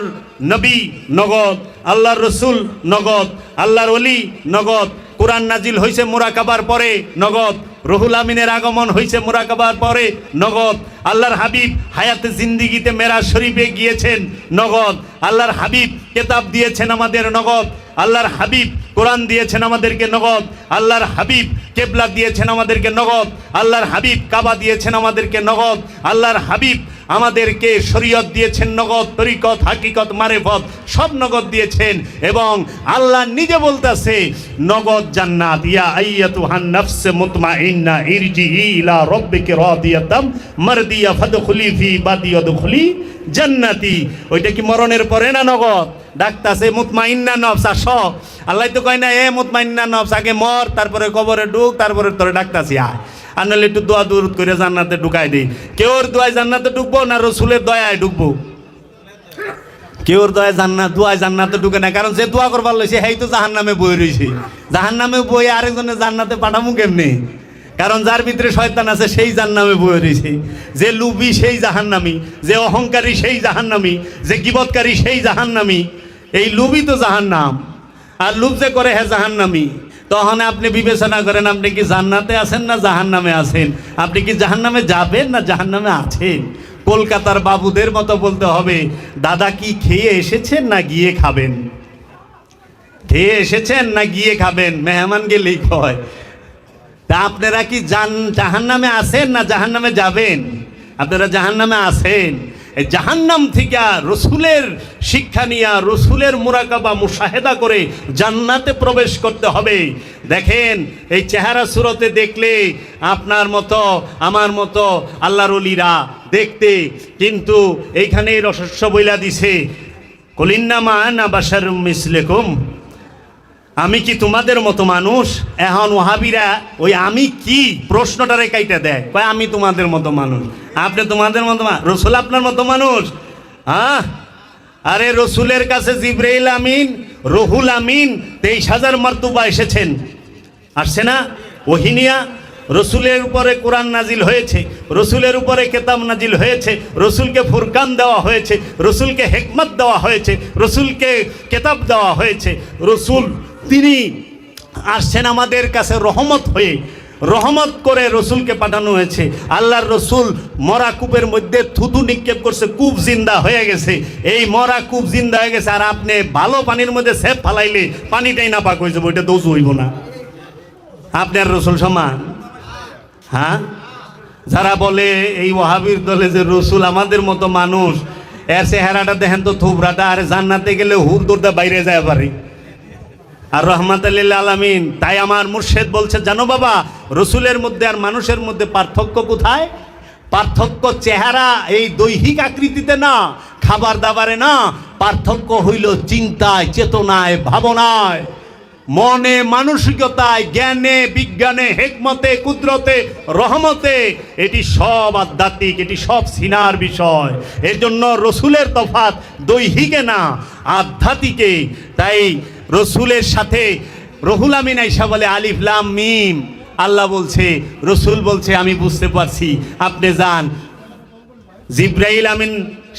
নবী নগদ, আল্লাহর রসুল নগদ, আল্লাহর ওলি নগদ। কোরআন নাজিল হয়েছে মুরাকাবার পরে নগদ। রুহুল আমিনের আগমন হয়েছে মুরাকাবার পরে নগদ। আল্লাহর হাবিব হায়াতে জিন্দিগিতে মেরাজ শরীফে গিয়েছেন নগদ। আল্লাহর হাবিব কেতাব দিয়েছেন আমাদের নগদ। আল্লাহর হাবিব কোরআন দিয়েছেন আমাদেরকে নগদ। আল্লাহর হাবিব কেবলা দিয়েছেন আমাদেরকে নগদ। আল্লাহর হাবিব কাবা দিয়েছেন আমাদেরকে নগদ। আল্লাহর হাবিব আমাদেরকে শরীয়ত দিয়েছেন নগদ, তরিকত, হাকিকত, মারেফত সব নগদ দিয়েছেন। এবং আল্লাহ নিজে বলতেছে নগদ জান্নাত। ইয়া আইয়াতুহান নাফসে মুতমাইন্না ইরজিই ইলা রাব্বিকি রাদিয়াতাম মারদিয়া ফাদখুলি ফি ইবাদি ওয়াদখুলি জান্নাতি। ওইটা কি মরণের পরে না নগদ? ডাকতাছে মুতমাইন্না নফস আস। আল্লাহ তো কয় না এ মুতমাইন্না নফস, আগে মর, তারপরে কবরে ঢুক, তারপরে তোরে ডাকতাছি আয়। আর নাহলে একটু দোয়া দূরত করে জান্নাতে ঢুকাই দিই। কেউর দোয়ায় জান্নাতে ঢুকবো না রসুলের দয়ায় ঢুকবো? কেউর দয়ায় দোয়ায় জান্নাতে ঢুকে না। কারণ যে দোয়া করবার লইছে সেই তো জাহান্নামে বই রয়েছে। জাহান্নামে বই আরেকজনের জান্নাতে পাঠামু কেমনে? কারণ যার ভিতরে শয়তান আছে সেই জাহান্নামে বই রয়েছে। যে লুবি সেই জাহান্নামী, যে অহংকারী সেই জাহান্নামী, যে গীবতকারী সেই জাহান্নামী। এই লুবি তো জাহান্নাম, আর লুব যে করে হ্যাঁ জাহান্নামী। তখন আপনি বিবেচনা করেন আপনি কি জান্নাতে আছেন না জাহান্নামে আছেন, আপনি কি জাহান্নামে যাবেন না জাহান্নামে আছেন। কলকাতার বাবুদের মতো বলতে হবে, দাদা কি খেয়ে এসেছেন না গিয়ে খাবেন, খেয়ে এসেছেন না গিয়ে খাবেন, মেহমান গেলেই কয়। তা আপনারা কি জাহান্নামে আছেন না জাহান্নামে যাবেন? আপনারা জাহান্নামে আছেন। এই জাহান্নাম থেকে রসুলের শিক্ষা নিয়ে রসুলের মুরাকাবা মুশাহেদা করে জান্নাতে প্রবেশ করতে হবে। দেখেন এই চেহারা সুরতে দেখলে আপনার মতো আমার মতো আল্লাহর ওলিরা দেখতে, কিন্তু এইখানে রহস্য বইলা দিছে, কলিন্নামা আনা বাশারুম মিসলুকুম, আমি কি তোমাদের মতো মানুষ। এখন ওহাবিরা ওই আমি কি প্রশ্নটারে কাইটা দেয়, কয় আমি তোমাদের মতো মানুষ। আপনি তোমাদের মতো রসুল আপনার মতো মানুষ? হ্যাঁ, আরে রসুলের কাছে জিবরাইল আমিন, রুহুল আমিন 23,000 মারতুবা এসেছেন, আসছে না? ওহিনিয়া রসুলের উপরে কোরআন নাজিল হয়েছে, রসুলের উপরে কেতাব নাজিল হয়েছে, রসুলকে ফুরকান দেওয়া হয়েছে, রসুলকে হেকমত দেওয়া হয়েছে, রসুলকে কেতাব দেওয়া হয়েছে। রসুল তিনি আসছেন আমাদের কাছে রহমত হয়ে, রহমত করে রসুলকে পাঠানো হয়েছে। আল্লাহর রসুল মরা কূপের মধ্যে থুতু নিক্ষেপ করছে, কূপ জিন্দা হয়ে গেছে। এই মরা কূপ জিন্দা হয়ে গেছে, আর আপনি ভালো পানির মধ্যে সেপ ফালাইলে পানিটাই না পাক হয়ে যাবে, ওইটা দোষ হইব না। আপনার রসুল সমান? হ্যাঁ, যারা বলে এই ওয়াহাবির দলে যে রসুল আমাদের মতো মানুষ, এর চেহারাটা দেখেন তো থুবরাটা, আর জান্নাতে গেলে হুর দৌড়তে বাইরে যায় পারে, আর রহমাতুল্লিল আলামিন। তাই আমার মুর্শেদ বলছে, জানো বাবা, রসুলের মধ্যে আর মানুষের মধ্যে পার্থক্য কোথায়? পার্থক্য চেহারা, এই দৈহিক আকৃতিতে না, খাবার দাবারে না, পার্থক্য হইল চিন্তায়, চেতনায়, ভাবনায়, মনে, মানসিকতায়, জ্ঞানে, বিজ্ঞানে, হেকমতে, কুদরতে, রহমতে। এটি সব আধ্যাত্মিক, এটি সব সিনার বিষয়। এর জন্য রসুলের তফাৎ দৈহিকে না, আধ্যাত্মিকে। তাই রসুলের সাথে রুহুল আমিন আইসা বলে আলিফ লাম মিম, আল্লাহ বলছে, রসুল বলছে আমি বুঝতে পারছি, আপনি যান। জিব্রাইল আমিন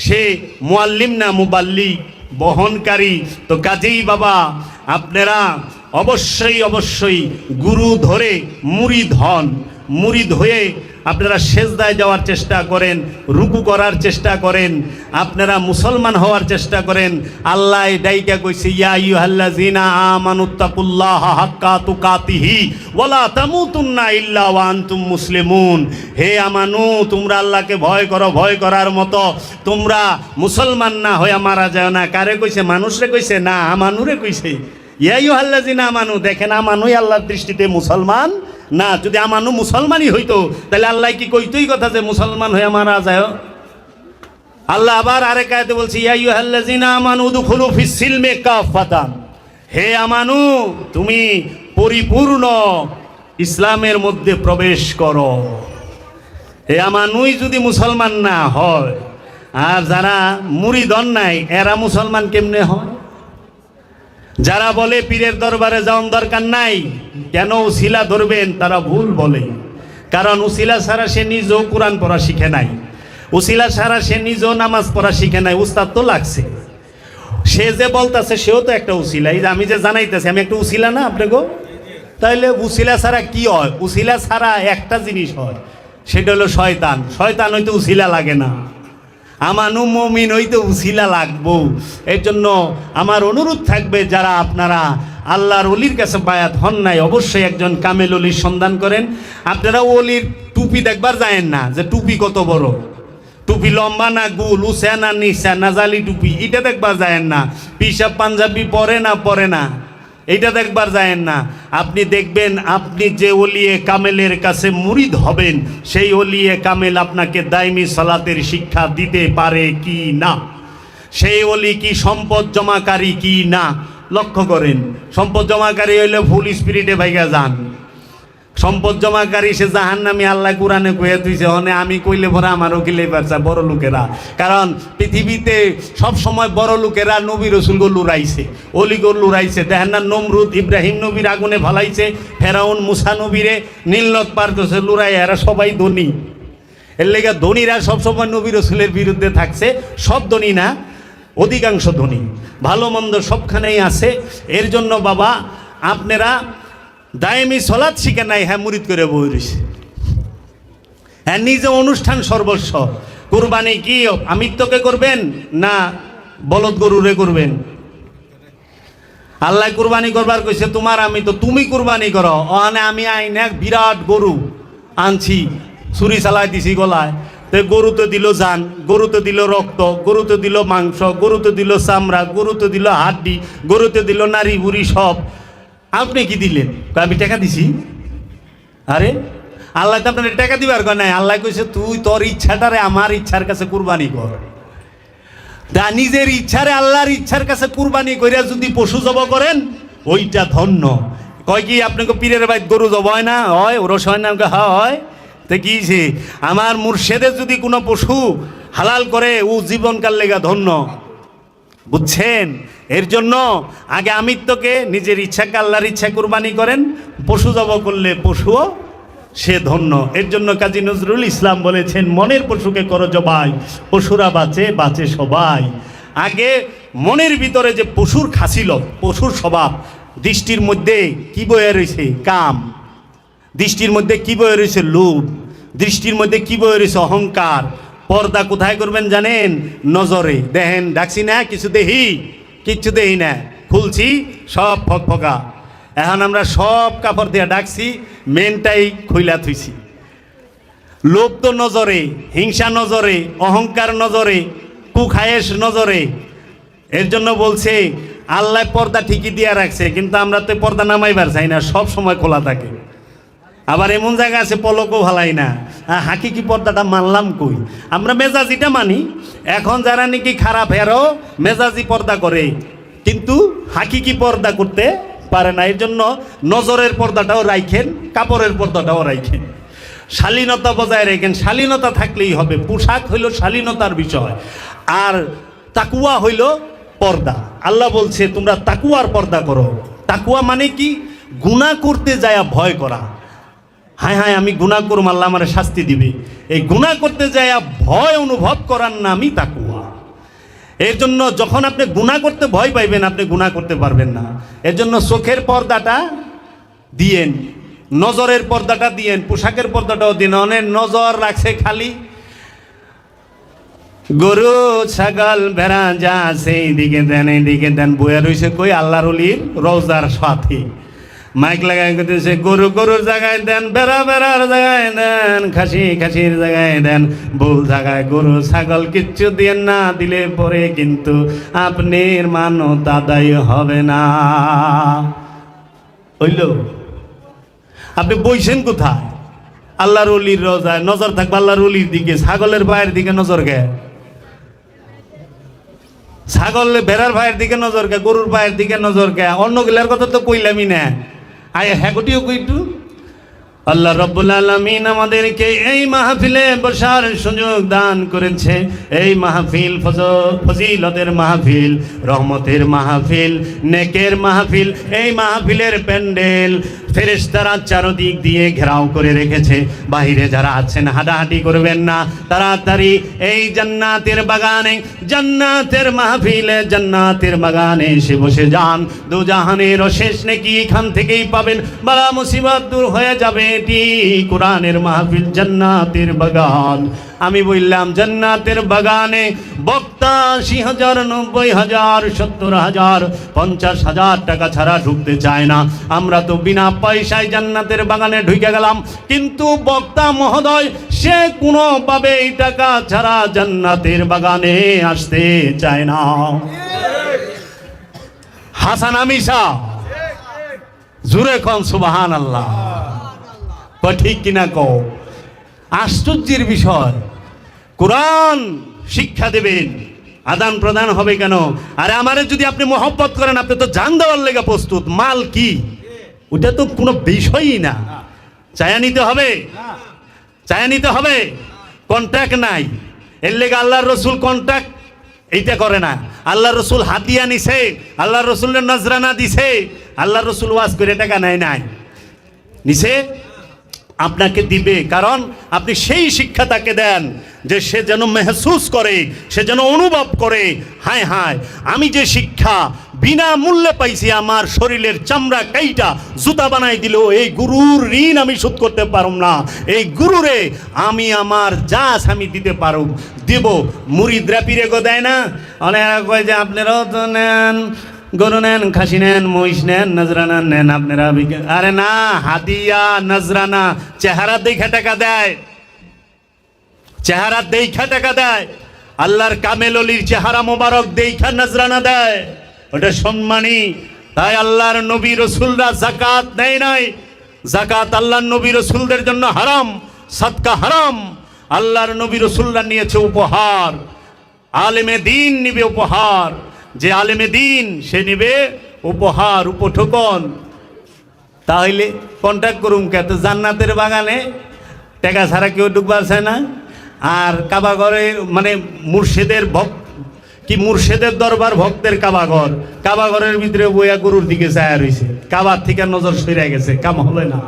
সে মুআল্লিম না মুবাল্লিগ, বহনকারী। তো কাজেই বাবা আপনারা অবশ্যই অবশ্যই গুরু ধরে মুরিদ হন, মুরিদ হয়ে আপনারা সেজদায় যাওয়ার চেষ্টা করেন, রুকু করার চেষ্টা করেন, আপনারা মুসলমান হওয়ার চেষ্টা করেন। আল্লাহ ডাইকা কইছে, ইয়া আইয়ুহাল্লাযিনা আমানুত্তাকুল্লাহা হাক্কা তুকাতিহি ওয়ালা তামুতুন্না ইল্লা ওয়া আনতুম মুসলিমুন। হে আমানু, তোমরা আল্লাহকে ভয় করো, ভয় করার মতো তোমরা মুসলমান না হয়ে মারা যায় না। কারে কইছে? মানুষরে কইছে না, আমানুরে কইছে। ইয়া আইয়ুহাল্লাযিনা আমানু, দেখেন আমানুই আল্লাহর দৃষ্টিতে মুসলমান না। যদি আমানু মুসলমানই হইতো তাহলে আল্লাহ কি কইতই কথা যে মুসলমান হয়ে মারা যায়? আল্লাহ আবার আরেক আয়াতে বলছে, ইয়া আইয়ুহাল্লাযিনা আমানু উদখুলু ফিস সিলমি কাফাতান। হে আমানু, তুমি পরিপূর্ণ ইসলামের মধ্যে প্রবেশ করো। হে আমানুই যদি মুসলমান না হয়, আর যারা মুরিদন নাই এরা মুসলমান কেমনে হয়? যারা বলে পীরের দরবারে যাওয়ার দরকার নাই, কেন উসিলা ধরবেন, তারা ভুল বলে। কারণ উসিলা ছাড়া সে নিজেও কোরআন পড়া শিখে নাই, উসিলা ছাড়া সে নিজেও নামাজ পড়া শিখে নাই। উস্তাদ তো লাগছে, সে যে বলতেছে সেও তো একটা উসিলা। এই যে আমি যে জানাইতেছি, আমি একটা উসিলা না আপনাকে? তাইলে উসিলা ছাড়া কি হয়? উসিলা ছাড়া একটা জিনিস হয়, সেটা হলো শয়তান। শয়তান হইতে উসিলা লাগে না, আমানু মুমিন হইতে উসিলা লাগবো। এর জন্য আমার অনুরোধ থাকবে, যারা আপনারা আল্লাহর ওলির কাছে বায়াত হন নাই, অবশ্যই একজন কামেল ওলির সন্ধান করেন। আপনারা ওলির টুপি দেখবার যায়েন না, যে টুপি কত বড়, টুপি লম্বা না গুল, উসা না নিসা না জালি টুপি, এটা দেখবার যায়েন না। পিসাব পাঞ্জাবি পরে না পরে না, এইটা দেখবার যায়েন না। আপনি দেখবেন আপনি যে ওলিয়ে কামেলের কাছে মুরিদ হবেন, সেই ওলিয়ে কামেল আপনাকে দাইমি সালাতের শিক্ষা দিতে পারে কি না, সেই ওলি কি সম্পদ জমাকারী কি না। লক্ষ্য করেন, সম্পদ জমাকারী হইলে ফুল স্পিরিটে ভাইগা যান। সম্পদ জমাকারী সে জাহান্নামী, আল্লাহ কোরআনে কয়ে দিয়েছে। হনে আমি কইলে পরে আমারও কিলে পারছে বড় লোকেরা। কারণ পৃথিবীতে সব সময় বড় লোকেরা নবী রসুলগো লুড়াইছে, অলিগো লুড়াইছে। দেখেন না, নমরুদ ইব্রাহিম নবীর আগুনে ভালাইছে, ফেরাউন মুসা নবীরে নীলনদ পার করছে লুড়াই। এরা সবাই ধনী, এর লেগে ধনীরা সবসময় নবী রসুলের বিরুদ্ধে থাকছে। সব ধনী না, অধিকাংশ ধনী, ভালো মন্দ সবখানেই আছে। এর জন্য বাবা আপনারা দায়েমি সলাৎ শিখে নাই, হ্যাঁ মুরিদ করে বই রয়েছে। হ্যাঁ নিজে অনুষ্ঠান সর্বস্ব। কুরবানি কি আমিত্বকে করবেন না বলদ গরুরে করবেন? আল্লাহ কুরবানি করবার কইছে তোমার, আমি তো তুমি কুরবানি করো। ওখানে আমি আইন এক বিরাট গরু আনছি, ছুরি চালাই দিছি গলায়, তো গরুতে দিল জান, গরুতে দিল রক্ত, গরুতে দিল মাংস, গরুতে দিল চামড়া, গরুতে দিল হাড্ডি, গরুতে দিল নারী বুড়ি সব। আপনি কি দিলেন? আমি টাকা দিছি। আরে আল্লাহ তো আপনার টাকা দিবার কয় নাই, আল্লাহ কইছে তুই তোর ইচ্ছাটারে আমার ইচ্ছার কাছে কুরবানি কর। তা নিজের ইচ্ছারে আল্লাহর ইচ্ছার কাছে কুরবানি কইরা যদি পশু জব করেন ওইটা ধন্য। কয় কি আপনাকে পীরের বাইত গরু জব হয় না? হয় ওরস হয় না? হ্যাঁ হয়। তো কি আমার মুর্শেদের যদি কোনো পশু হালাল করে ও জীবনকাল লেগা ধন্য, বুঝছেন? এর জন্য আগে আমিত্বকে নিজের ইচ্ছাকে আল্লাহর ইচ্ছা কুরবানি করেন, পশু জব করলে পশুও সে ধন্য। এর জন্য কাজী নজরুল ইসলাম বলেছেন মনের পশুকে করো জবাই, পশুরা বাঁচে বাঁচে সবাই। আগে মনের ভিতরে যে পশুর খাসিল, পশুর স্বভাব, দৃষ্টির মধ্যে কি বয়ে রয়েছে? কাম। দৃষ্টির মধ্যে কি বয়ে রয়েছে? লোভ। দৃষ্টির মধ্যে কি বয়ে রয়েছে? অহংকার। পর্দা কোথায় করবেন জানেন? নজরে। দেখেন ডাকছি না কিছু দেখি? কিচ্ছু দেখি না, খুলছি সব ফকফকা। এখন আমরা সব কাপড় দিয়ে ডাকছি, মেনটাই খুইলা থুইছি। লোভ তো নজরে, হিংসা নজরে, অহংকার নজরে, কুখায়েশ নজরে। এর জন্য বলছে আল্লাহ পর্দা ঠিকই দিয়া রাখছে, কিন্তু আমরা তো পর্দা নামাইবার চাই না, সব সময় খোলা থাকে। আবার এমন জায়গা আছে পলকও ভালাই না, হাকিকি পর্দাটা মানলাম কই? আমরা মেজাজিটা মানি। এখন যারা নাকি খারাপ হেরো মেজাজি পর্দা করে, কিন্তু হাকিকি পর্দা করতে পারে না। এর জন্য নজরের পর্দাটাও রাখেন, কাপড়ের পর্দাটাও রাখেন, শালীনতা বজায় রাখেন। শালীনতা থাকলেই হবে। পোশাক হইল শালীনতার বিষয়, আর তাকুয়া হইল পর্দা। আল্লাহ বলছে তোমরা তাকুয়ার পর্দা করো। তাকুয়া মানে কি? গুনাহ করতে যায় ভয় করা। হায় হায় আমি গুনাহ করব, আল্লাহ আমার শাস্তি দিবে, এই গুনাহ করতে যায় ভয় অনুভব করার নামই তাকুয়া। এর জন্য যখন আপনি গুনাহ করতে ভয় পাইবেন আপনি গুনাহ করতে পারবেন না। এর জন্য চোখের পর্দাটা দিয়েন, নজরের পর্দাটা দিয়েন, পোশাকের পর্দাটাও দিন। অনেক নজর রাখছে খালি গরু ছাগল ভেড়া যা সেই দিকে দেন এইদিকে দেন, বইয়া রয়েছে কই আল্লাহর ওলির রওজার সাথে। মাইক লাগাই করতেছে গরু গরুর জায়গায় দেন, বেড়া বেড়ার জায়গায় দেন, খাসি খাসির জায়গায় দেন, ভুল জায়গায় গরু ছাগল কিচ্ছু দিয়ে না দিলে পরে কিন্তু আপনার মানত আদায় হবে না। হইল? আপনি বইছেন কোথায়? আল্লাহর ওলির রোজায় নজর থাকবে আল্লাহর ওলির দিকে, ছাগলের ভাইয়ের দিকে নজর গে, ছাগল ভেড়ার ভাইয়ের দিকে নজর গে, গরুর ভাইয়ের দিকে নজর গে। অন্যগুলার কথা তো কইলামই না, আয় হ্যাগটিও কইটু। আল্লাহ রব্বুল আলামিন আমাদেরকে এই মাহফিলে বসার সুযোগ দান করেছে। এই মাহফিল ফজিলতের মাহফিল, রহমতের মাহফিল, নেকের মাহফিল। এই মাহফিলের প্যান্ডেল ফেরেশতারা চারদিক দিয়ে ঘেরাও করে রেখেছে। বাহিরে যারা আছেন হাঁটাহাঁটি করবেন না, তাড়াতাড়ি এই জান্নাতের বাগানে, জান্নাতের মাহফিলে, জান্নাতের বাগানে এসে বসে যান। দুজাহানের শেষ নেকি এখান থেকেই পাবেন, বালা মুসিবত দূর হয়ে যাবে। এটি কোরআনের মাহফিল, জান্নাতের বাগান। আমি বললাম জান্নাতের বাগানে বক্তা ৮০,০০০, ৯০,০০০, ৭০,০০০, ৫০,০০০ টাকা ছাড়া ঢুকতে চায় না। আমরা তো বিনা পয়সায় জান্নাতের বাগানে ঢুকে গেলাম, কিন্তু বক্তা মহোদয় সে কোনোভাবে এই টাকা ছাড়া জান্নাতের বাগানে আসতে চায় না। হাসান আমিশা জুরে কন সুবহানাল্লাহ, ঠিক কিনা কও? আশ্চর্যের বিষয়, কোরআন শিক্ষা দেবেন, আদান প্রদান হবে কেন? আরে আমারে যদি আপনি মহব্বত করেন আপনি তো জান দেওয়ার লেগে প্রস্তুত। মাল কি ওটা তো কোনো বিষয়ই না। চায়া নিতে হবে, চায়া নিতে হবে, কন্ট্রাক্ট নাই। এর লেগে আল্লাহর রসুল কন্ট্রাক্ট এইটা করে না। আল্লাহর রসুল হাতিয়া নিছে, আল্লাহর রসুলের নজরানা দিছে, আল্লাহর রসুল ওয়াজ করে টাকা নেয় নাই, নিছে আপনাকে দিবে। কারণ আপনি সেই শিক্ষা তাকে দেন যে সে যেন মেহসুস করে, সে যেন অনুভব করে, হায় হায় আমি যে শিক্ষা বিনা মূল্যে পাইছি, আমার শরীরের চামড়া কাইটা জুতা বানাই দিল, এই গুরুর ঋণ আমি শোধ করতে পারুম না। এই গুরুরে আমি আমার যাস আমি দিতে পারুম, দেব। মুরিদরা পীরে গো দেয় না, অনেক কয় যে আপনারাও তো নেন, গরু নেন, খাসি নেন, মহিষ নেন, নজরানা নেন, আপনারা আরে না, হাদিয়া নজরানা চেহারা দেখে টাকা দেয়, চেহারা দেখা টাকা দেয়। আল্লাহর কামেল অলির চেহারা মোবারক দেখা নজরানা দেয়, ওটা সম্মানী। তাই আল্লাহর নবী রসুলরা যাকাত নেয় নাই। যাকাত আল্লাহর নবী রসুলদের জন্য হারাম, সাদকা হারাম। আল্লাহর নবী রসুলরা নিয়েছে উপহার, আলেমে দিন নিবে উপহার। যে আলেমে দিন সে নিবে উপহার, উপঠোকন। তাহলে কন্ট্যাক্ট করুন কে? তো জান্নাতের বাগানে টাকা ছাড়া কেউ ঢুকবার চায় না। আর কাবাঘরে মানে মুর্শিদের কি মুর্শিদের দরবার ভক্তের কাবাঘর, কাবাঘরের ভিতরে বইয়া গরুর দিকে চায়া রয়েছে, কাবার থেকে নজর সরে গেছে, কাম হবে না।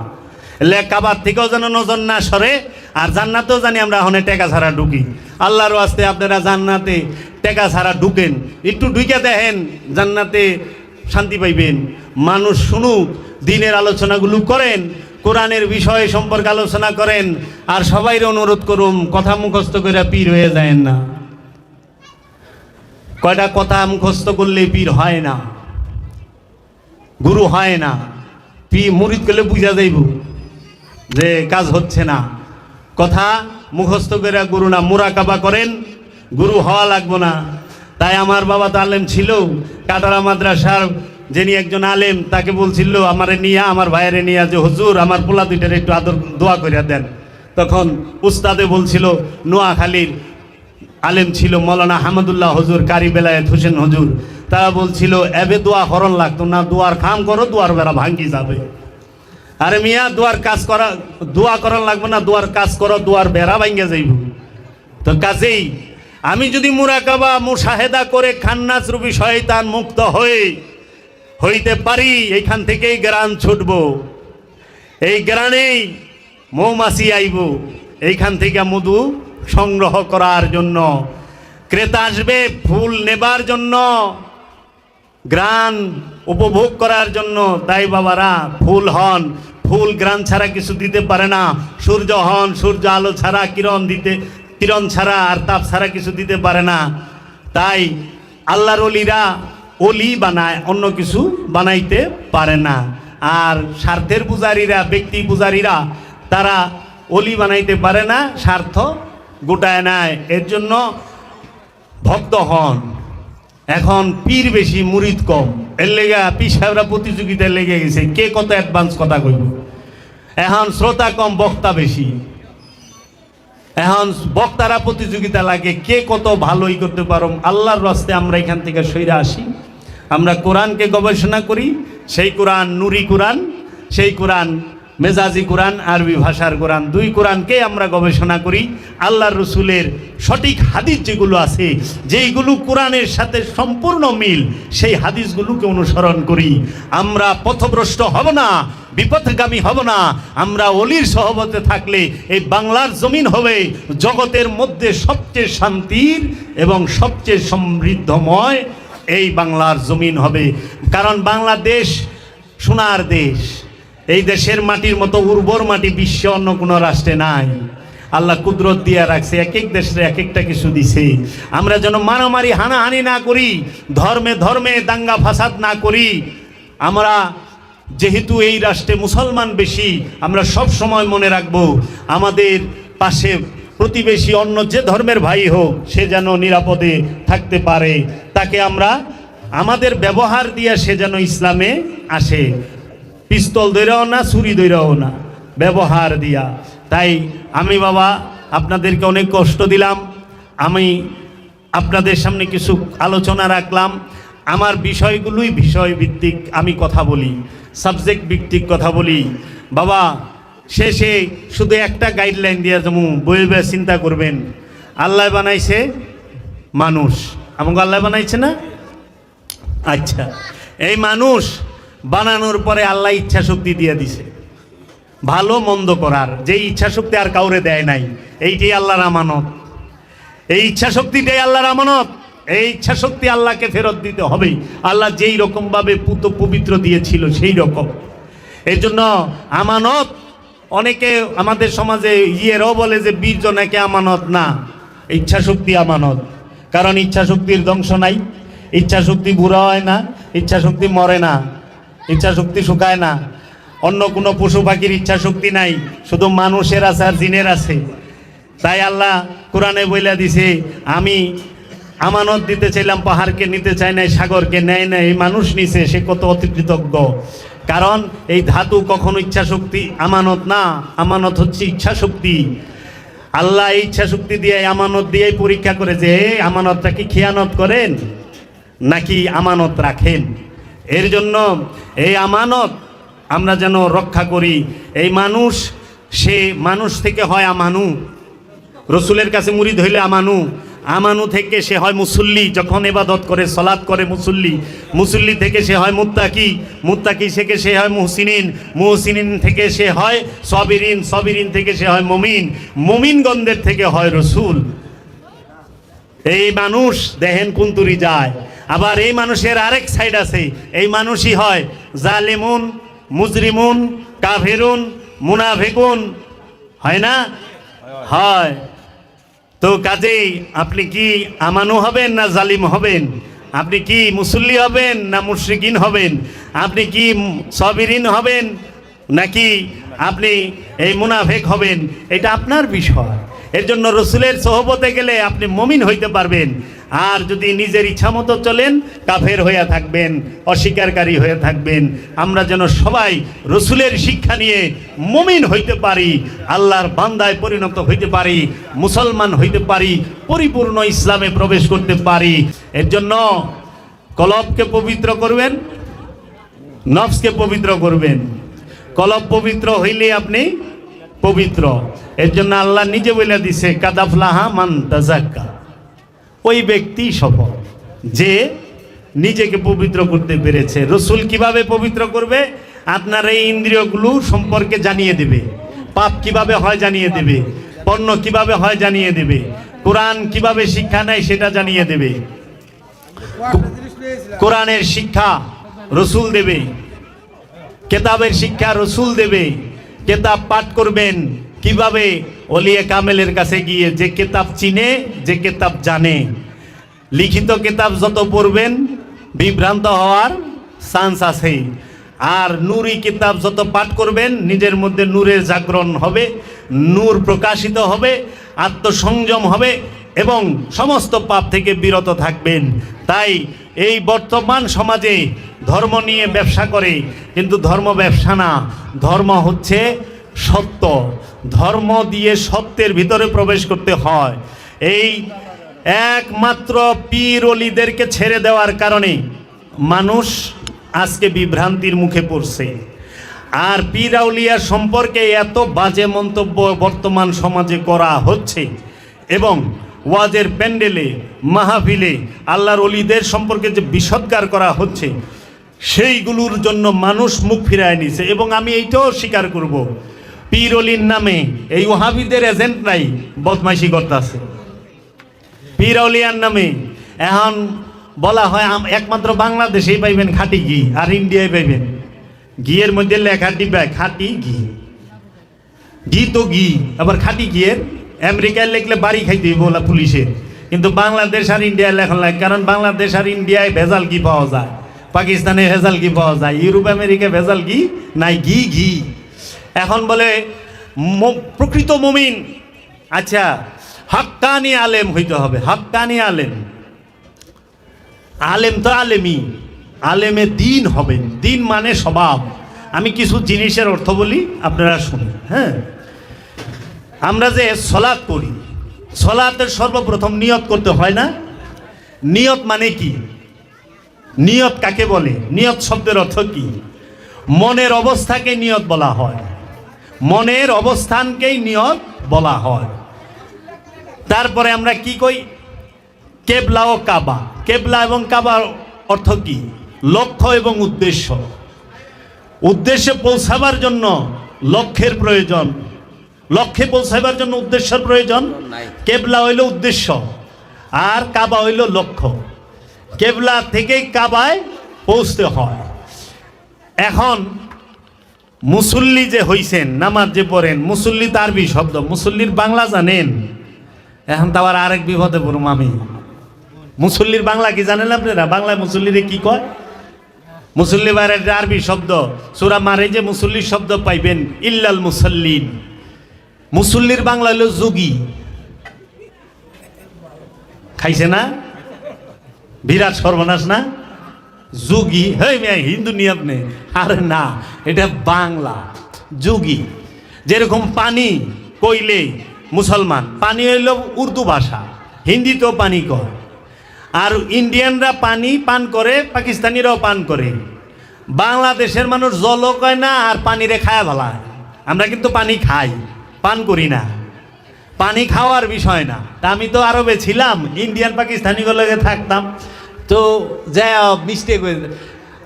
এলে কাবার থেকেও যেন নজর না সরে। আর জান্নাতেও জানি আমরা ওখানে টাকা ছাড়া ঢুকি। আল্লাহর ওয়াস্তে আপনারা জান্নাতে টাকা ছাড়া ঢুকেন, একটু ঢুকে দেখেন, জান্নাতে শান্তি পাইবেন। মানুষ শুনুক, দিনের আলোচনাগুলো করেন, কোরআনের বিষয় সম্পর্কে আলোচনা করেন। আর সবাই অনুরোধ করুন, কথা মুখস্থ করে পীর হয়ে যায় না। কয়টা কথা মুখস্থ করলে পীর হয় না, গুরু হয় না। মুরিদ করলে বুঝা যাইব যে কাজ হচ্ছে না। কথা মুখস্থ করে গুরু না, মুরাকাবা করেন, গুরু হওয়া লাগবো না। তাই আমার বাবা তো আলেম ছিল, কাটারা মাদ্রাসার যিনি একজন আলেম, তাকে বলছিল আমারে নিয়া, আমার ভাইয়েরে নিয়া, যে হুজুর আমার পোলা দুইটার একটু আদর দোয়া করে দেন। তখন উস্তাদে বলছিল, নোয়াখালীর আলেম ছিল মৌলানা হামদুল্লাহ হুজুর, কারি বেলায়েত হোসেন হুজুর, তারা বলছিল এবে দোয়া করন লাগতো না, দোয়ার কাম করো, দোয়ার বেড়া ভাঙ্গি যাবে। আরে মিয়া, দোয়ার কাজ করা, দোয়া করার লাগবে না, দোয়ার কাজ করো, দোয়ার বেড়া ভাঙ্গে যাইব। তো কাজেই আমি যদি মুরাকাবা মুশাহেদা করে খান্নাস রূপী শয়তান মুক্ত হইতে পারি, এইখান থেকেই গ্রান ছুটব, এই গ্রানেই মৌমাছি আইব, এইখান থেকে মধু সংগ্রহ করার জন্য ক্রেতা আসবে, ফুল নেবার জন্য, গ্রান উপভোগ করার জন্য। তাই বাবারা ফুল হন, ফুল গ্রান ছাড়া কিছু দিতে পারে না। সূর্য হন, সূর্য আলো ছাড়া, কিরণ ছাড়া আর তাপ ছাড়া কিছু দিতে পারে না। তাই আল্লাহর অলিরা অলি বানায়, অন্য কিছু বানাইতে পারে না। আর স্বার্থের পূজারীরা, ব্যক্তি পূজারীরা, তারা অলি বানাইতে পারে না, স্বার্থ গোটায় নেয়। এর জন্য ভক্ত হন। এখন পীর বেশি, মুরিদ কম। এর লেগে পীর সাহেবরা প্রতিযোগিতায় লেগে গেছে, কে কত অ্যাডভান্স কথা কইব। এখন শ্রোতা কম, বক্তা বেশি। এখন বক্তারা প্রতিযোগিতা লাগে, কে কত ভালোই করতে পারো। আল্লাহর রাস্তে আমরা এখান থেকে সইরা আসি, আমরা কোরআনকে গবেষণা করি। সেই কোরআন নুরি কোরআন, সেই কোরআন মেজাজি কোরআন, আরবি ভাষার কোরআন, দুই কোরআনকে আমরা গবেষণা করি। আল্লাহর রসুলের সঠিক হাদিস যেগুলো আছে, যেইগুলো কোরআনের সাথে সম্পূর্ণ মিল, সেই হাদিসগুলোকে অনুসরণ করি। আমরা পথভ্রষ্ট হব না, বিপথগামী হব না। আমরা অলির সহবতে থাকলে এই বাংলার জমিন হবে জগতের মধ্যে সবচেয়ে শান্তির এবং সবচেয়ে সমৃদ্ধময় এই বাংলার জমিন হবে। কারণ বাংলাদেশ সোনার দেশ। এই দেশের মাটির মতো উর্বর মাটি বিশ্বে অন্য কোনো রাষ্ট্রে নাই। আল্লাহ কুদরত দিয়া রাখছে, এক এক দেশে এক একটা কিছু দিছে। আমরা যেন মারামারি হানাহানি না করি, ধর্মে ধর্মে দাঙ্গা ফাসাদ না করি। আমরা যেহেতু এই রাষ্ট্রে মুসলমান বেশি, আমরা সব সময় মনে রাখবো আমাদের পাশে প্রতিবেশী অন্য যে ধর্মের ভাই হোক, সে যেন নিরাপদে থাকতে পারে। তাকে আমরা আমাদের ব্যবহার দিয়ে সে যেন ইসলামে আসে। পিস্তল ধরেও না, ছুরি ধরেও না, ব্যবহার দিয়া। তাই আমি বাবা আপনাদেরকে অনেক কষ্ট দিলাম। আমি আপনাদের সামনে কিছু আলোচনা রাখলাম। আমার বিষয়গুলোই বিষয় ভিত্তিক আমি কথা বলি, সাবজেক্ট ভিত্তিক কথা বলি। বাবা শেষে শুধু একটা গাইডলাইন দিয়ে যেমন বইবে চিন্তা করবেন, আল্লাহ বানাইছে মানুষ, আমাকে আল্লাহ বানাইছে না? আচ্ছা, এই মানুষ বানানোর পরে আল্লাহ ইচ্ছা শক্তি দিয়ে দিছে ভালো মন্দ করার, যে ইচ্ছা শক্তি আর কাউরে দেয় নাই। এইটাই আল্লাহর আমানত, এই ইচ্ছা শক্তিটাই আল্লাহর আমানত। এই ইচ্ছা শক্তি আল্লাহকে ফেরত দিতে হবে। আল্লাহ যেই রকমভাবে পুত পবিত্র দিয়েছিল সেই রকম। এই জন্য আমানত, অনেকে আমাদের সমাজে ইয়েরও বলে যে 20 জনাকে আমানত না, ইচ্ছা শক্তি আমানত। কারণ ইচ্ছা শক্তির ধ্বংস নাই, ইচ্ছা শক্তি বুড়া হয় না, ইচ্ছা শক্তি মরে না, ইচ্ছা শক্তি শুকায় না। অন্য কোনো পশু পাখির ইচ্ছা শক্তি নাই, শুধু মানুষের আছে আর জিনের আছে। তাই আল্লাহ কোরআনে বইলা দিছে, আমি আমানত দিতে চাইলাম পাহাড়কে, নিতে চাই নাই সাগরকে, নেয় না, এই মানুষ নিছে, সে কত অতি কৃতজ্ঞ। কারণ এই ধাতু কখনো ইচ্ছা শক্তি আমানত না, আমানত হচ্ছে ইচ্ছা শক্তি। আল্লাহ এই ইচ্ছা শক্তি দিয়ে আমানত দিয়েই পরীক্ষা করে যে আমানতটা কি খেয়ানত করেন নাকি আমানত রাখেন। এর জন্য এই আমানত আমরা যেন রক্ষা করি। এই মানুষ, সে মানুষ থেকে হয় আমানু, রসুলের কাছে মুরিদ হইলে আমানু, আমানু থেকে সে হয় মুসল্লি, যখন ইবাদত করে সালাত করে মুসল্লি, মুসল্লি থেকে সে হয় মুত্তাকি, মুত্তাকি থেকে সে হয় মুহসিনিন, মুহসিনিন থেকে সে হয় সাবিরিন, সাবিরিন থেকে সে হয় মুমিন, মুমিনগণদের থেকে হয় রসুল। এই মানুষ দেখেন কুন্তুরি যায়। আবার এই মানুষের আরেক সাইড আছে, এই মানুষই হয় জালিমুন, মুজরিমুন, কাফেরুন, মুনাফিকুন, হয় না? হয়। তো কাজেই আপনি কি আমানু হবেন না জালিম হবেন? আপনি কি মুসল্লি হবেন না মুশরিকিন হবেন? আপনি কি সাবিরিন হবেন নাকি আপনি এই মুনাফিক হবেন? এটা আপনার বিষয়। এর জন্য রসুলের সোহবতে গেলে আপনি মুমিন হইতে পারবেন। আর যদি নিজের ইচ্ছা মতো চলেন, কাফের হয়ে থাকবেন, অস্বীকারী হয়ে থাকবেন। আমরা যেন সবাই রসুলের শিক্ষা নিয়ে মুমিন হইতে পারি, আল্লাহর বান্দায় পরিণত হইতে পারি, মুসলমান হইতে পারি, পরিপূর্ণ ইসলামে প্রবেশ করতে পারি। এর জন্য কলবকে পবিত্র করবেন, নফসকে পবিত্র করবেন। কলব পবিত্র হইলে আপনি পবিত্র। এর জন্য আল্লাহ নিজে বলে দিছে, কাদাফলাহা মান তাজাক্কা, ওই ব্যক্তি সফল যে নিজেকে পবিত্র করতে পেরেছে। রসুল কিভাবে পবিত্র করবে? আপনার এই ইন্দ্রিয়গুলো সম্পর্কে জানিয়ে দেবে, পাপ কিভাবে হয় জানিয়ে দেবে, পণ্য কিভাবে হয় জানিয়ে দেবে, কোরআন কিভাবে শিক্ষা নেয় সেটা জানিয়ে দেবে। কোরআনের শিক্ষা রসুল দেবে, কেতাবের শিক্ষা রসুল দেবে। কেতাব পাঠ করবেন কিভাবে? ওলিয়ে কামেলের কাছে গিয়ে, যে কেতাব চিনে, যে কেতাব জানে। লিখিত কেতাব যত পড়বেন বিভ্রান্ত হওয়ার চান্স আছে। আর নূরি কিতাব যত পাঠ করবেন নিজের মধ্যে নূরের জাগরণ হবে, নূর প্রকাশিত হবে, আত্মসংযম হবে এবং সমস্ত পাপ থেকে বিরত থাকবেন। তাই এই বর্তমান সমাজে ধর্ম নিয়ে ব্যবসা করে, কিন্তু ধর্ম ব্যবসা না, ধর্ম হচ্ছে সত্য। ধর্ম দিয়ে সত্যের ভিতরে প্রবেশ করতে হয়। এই একমাত্র পীর অলিদেরকে ছেড়ে দেওয়ার কারণে মানুষ আজকে বিভ্রান্তির মুখে পড়ছে। আর পীর আউলিয়া সম্পর্কে এত বাজে মন্তব্য বর্তমান সমাজে করা হচ্ছে এবং ওয়াজের প্যান্ডেলে, মাহফিলে আল্লাহর অলিদের সম্পর্কে যে বিষোদ্গার করা হচ্ছে, সেইগুলোর জন্য মানুষ মুখ ফিরায় নিছে। এবং আমি এইটাও স্বীকার করব, পীর অলির নামে এই ওহাবিদের এজেন্টরাই বদমাইশি করতেছে। পীর আউলিয়ার নামে এখন বলা হয় একমাত্র বাংলাদেশেই পাইবেন খাঁটি ঘি, আর ইন্ডিয়ায় পাইবেন ঘিয়ের মধ্যে লেখা দিবে খাঁটি ঘি। ঘি তো ঘি, আবার খাঁটি ঘিয়ের আমেরিকায় লিখলে বাড়ি খাইতে বলা পুলিশের, কিন্তু বাংলাদেশ আর ইন্ডিয়ায় লেখন লাগে। কারণ বাংলাদেশ আর ইন্ডিয়ায় ভেজাল ঘি পাওয়া যায়, পাকিস্তানে ভেজাল ঘি পাওয়া যায়, ইউরোপ আমেরিকা ভেজাল ঘি নাই, ঘি ঘি। এখন বলে প্রকৃত মুমিন, আচ্ছা হাক্কানি আলেম হইতে হবে। হাক্কানি আলেম, আলেম তো আলেমই, আলেমে দিন হবেন। দিন মানে স্বভাব। আমি কিছু জিনিসের অর্থ বলি, আপনারা শুনুন। হ্যাঁ, আমরা যে সলাৎ করি, সলাতের সর্বপ্রথম নিয়ত করতে হয় না? নিয়ত মানে কি? নিয়ত কাকে বলে? নিয়ত শব্দের অর্থ কি? মনের অবস্থাকে নিয়ত বলা হয়, মনের অবস্থানকেই নিয়ত বলা হয়। তারপরে আমরা কি কই? কেবলা ও কাবা। কেবলা এবং কাবার অর্থ কি? লক্ষ্য এবং উদ্দেশ্য। উদ্দেশ্যে পৌঁছাবার জন্য লক্ষ্যের প্রয়োজন, লক্ষ্যে পৌঁছাবার জন্য উদ্দেশ্যের প্রয়োজন। কেবলা হইল উদ্দেশ্য, আর কাবা হইল লক্ষ্য। কেবলা থেকেই কাবায় পৌঁছতে হয়। এখন মুসল্লি যে হইছেন, নামাজ যে পড়েন, মুসল্লি তো আরবি শব্দ, মুসল্লির বাংলা জানেন? এখন তো আবার আরেক বিপদে পড়ুম আমি। মুসল্লির বাংলা কি জানেন আপনারা? বাংলায় মুসল্লিরে কি কয়? মুসল্লি বাইরে আরবি শব্দ, সূরা মারে যে মুসল্লির শব্দ পাইবেন ইল্লাল মুসাল্লিন। মুসল্লির বাংলা হলো যোগী। খাইছে না? বিরাট সর্বনাশ না? যোগী হই মেয়ে হিন্দু নি আপনি? আরে না, এটা বাংলা যোগী। যেরকম পানি কইলে মুসলমান, পানি হইল উর্দু ভাষা, হিন্দিতেও পানি কয়। আর ইন্ডিয়ানরা পানি পান করে, পাকিস্তানিরাও পান করে। বাংলাদেশের মানুষ জলও কয় না আর পানিরে খায় ভালা। আমরা কিন্তু পানি খাই, পান করি না। পানি খাওয়ার বিষয় না। তা আমি তো আরবে ছিলাম, ইন্ডিয়ান পাকিস্তানিগুলোকে থাকতাম, তো যা মিস্টেক হয়ে,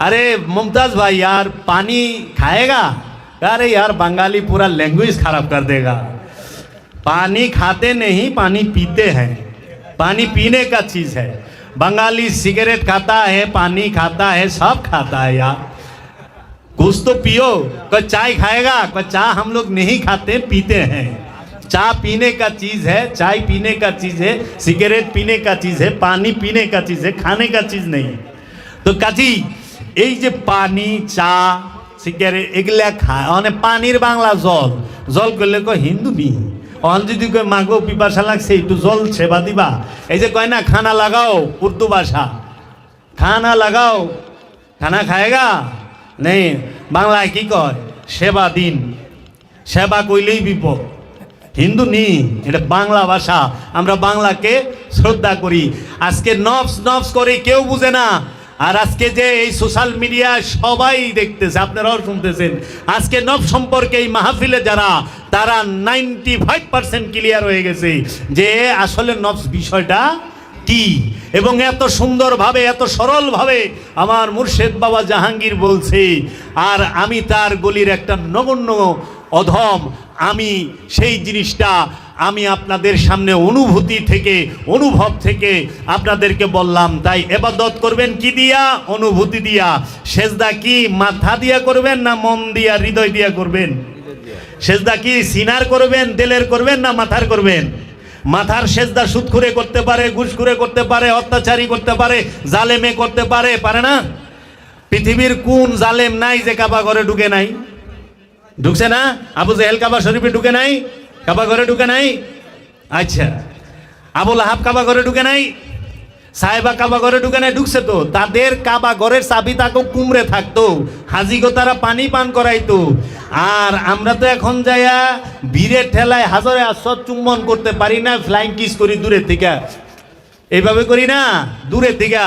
अरे मुमताज़ भाई यार पानी खाएगा? अरे यार बंगाली पूरा लैंग्वेज खराब कर देगा। पानी खाते नहीं, पानी पीते हैं। पानी पीने का चीज़ है। बंगाली सिगरेट खाता है, पानी खाता है, सब खाता है यार। कुछ तो पियो। कोई चाय खाएगा? कोई चाय हम लोग नहीं खाते, पीते हैं। चाय पीने का चीज़ है, चाय पीने का चीज़ है, सिगरेट पीने का चीज़ है, पानी पीने का चीज़ है, खाने का चीज़ नहीं। तो काजी এই যে পানি, চা, সিগারেট এগুলা খায়, মানে পানির বাংলা জল। জল করলে কয় হিন্দু নি, অন যদি কয় মাগো পিপাসা লাগছে একটু জল সেবা দিবা। এই যে কয় না খানা লাগাও, উর্দু ভাষা, খানা লাগাও, খানা খায়গা নেই, বাংলায় কি কয়? সেবা দিন। সেবা কইলেই বিপদ। হিন্দু নি, এটা বাংলা ভাষা। আমরা বাংলাকে শ্রদ্ধা করি। আজকে নফস নফস করে কেউ বুঝে না। আর আজকে যে এই সোশ্যাল মিডিয়া সবাই দেখতেছে, আপনারাও শুনতেছেন, আজকে নফস সম্পর্কে এই মাহফিলে যারা, তারা 95% ক্লিয়ার হয়ে গেছে যে আসলে নফস বিষয়টা কি। এবং এত সুন্দরভাবে, এত সরলভাবে আমার মুর্শেদ বাবা জাহাঙ্গীর বলছে। আর আমি তার গলির একটা নগণ্য অধম, আমি সেই জিনিসটা আমি আপনাদের সামনে অনুভূতি থেকে, অনুভব থেকে আপনাদেরকে বললাম। তাই ইবাদত করবেন কি দিয়া? অনুভূতি দিয়া। সেজদা কি মাথা দিয়া করবেন না মন দিয়া, হৃদয় দিয়া করবেন? সেজদা কি সিনার করবেন, দিলের করবেন না মাথার করবেন? মাথার সেজদা সুদখুরে করতে পারে, ঘুষখুরে করতে পারে, অত্যাচারী করতে পারে, জালেমে করতে পারে, পারে না? পৃথিবীর কোন জালেম নাই যে কাবা ঘরে ঢুকে নাই? ঢুকছে না? আবু জেহেল কাবা শরীফে ঢুকে নাই? কাবা ঘরে ঢুকে নাই? আচ্ছা, আবু লাহাব কাবা ঘরে ঢুকে নাই? সাহেবা কাবা ঘরে ঢুকে নাই? ঢুকছে তো। তাদের কাবা ঘরের চাবি তাকেও কুমড়ে থাকতো, হাজিগো তারা পানি পান করাইতো। আর আমরা তো এখন যাইয়া ভিড়ের ঠেলায় হাজারে আসর চুম্বন করতে পারি না, ফ্লাইং কিস করি দূরের থেকে, এইভাবে করি না দূরের থেকে।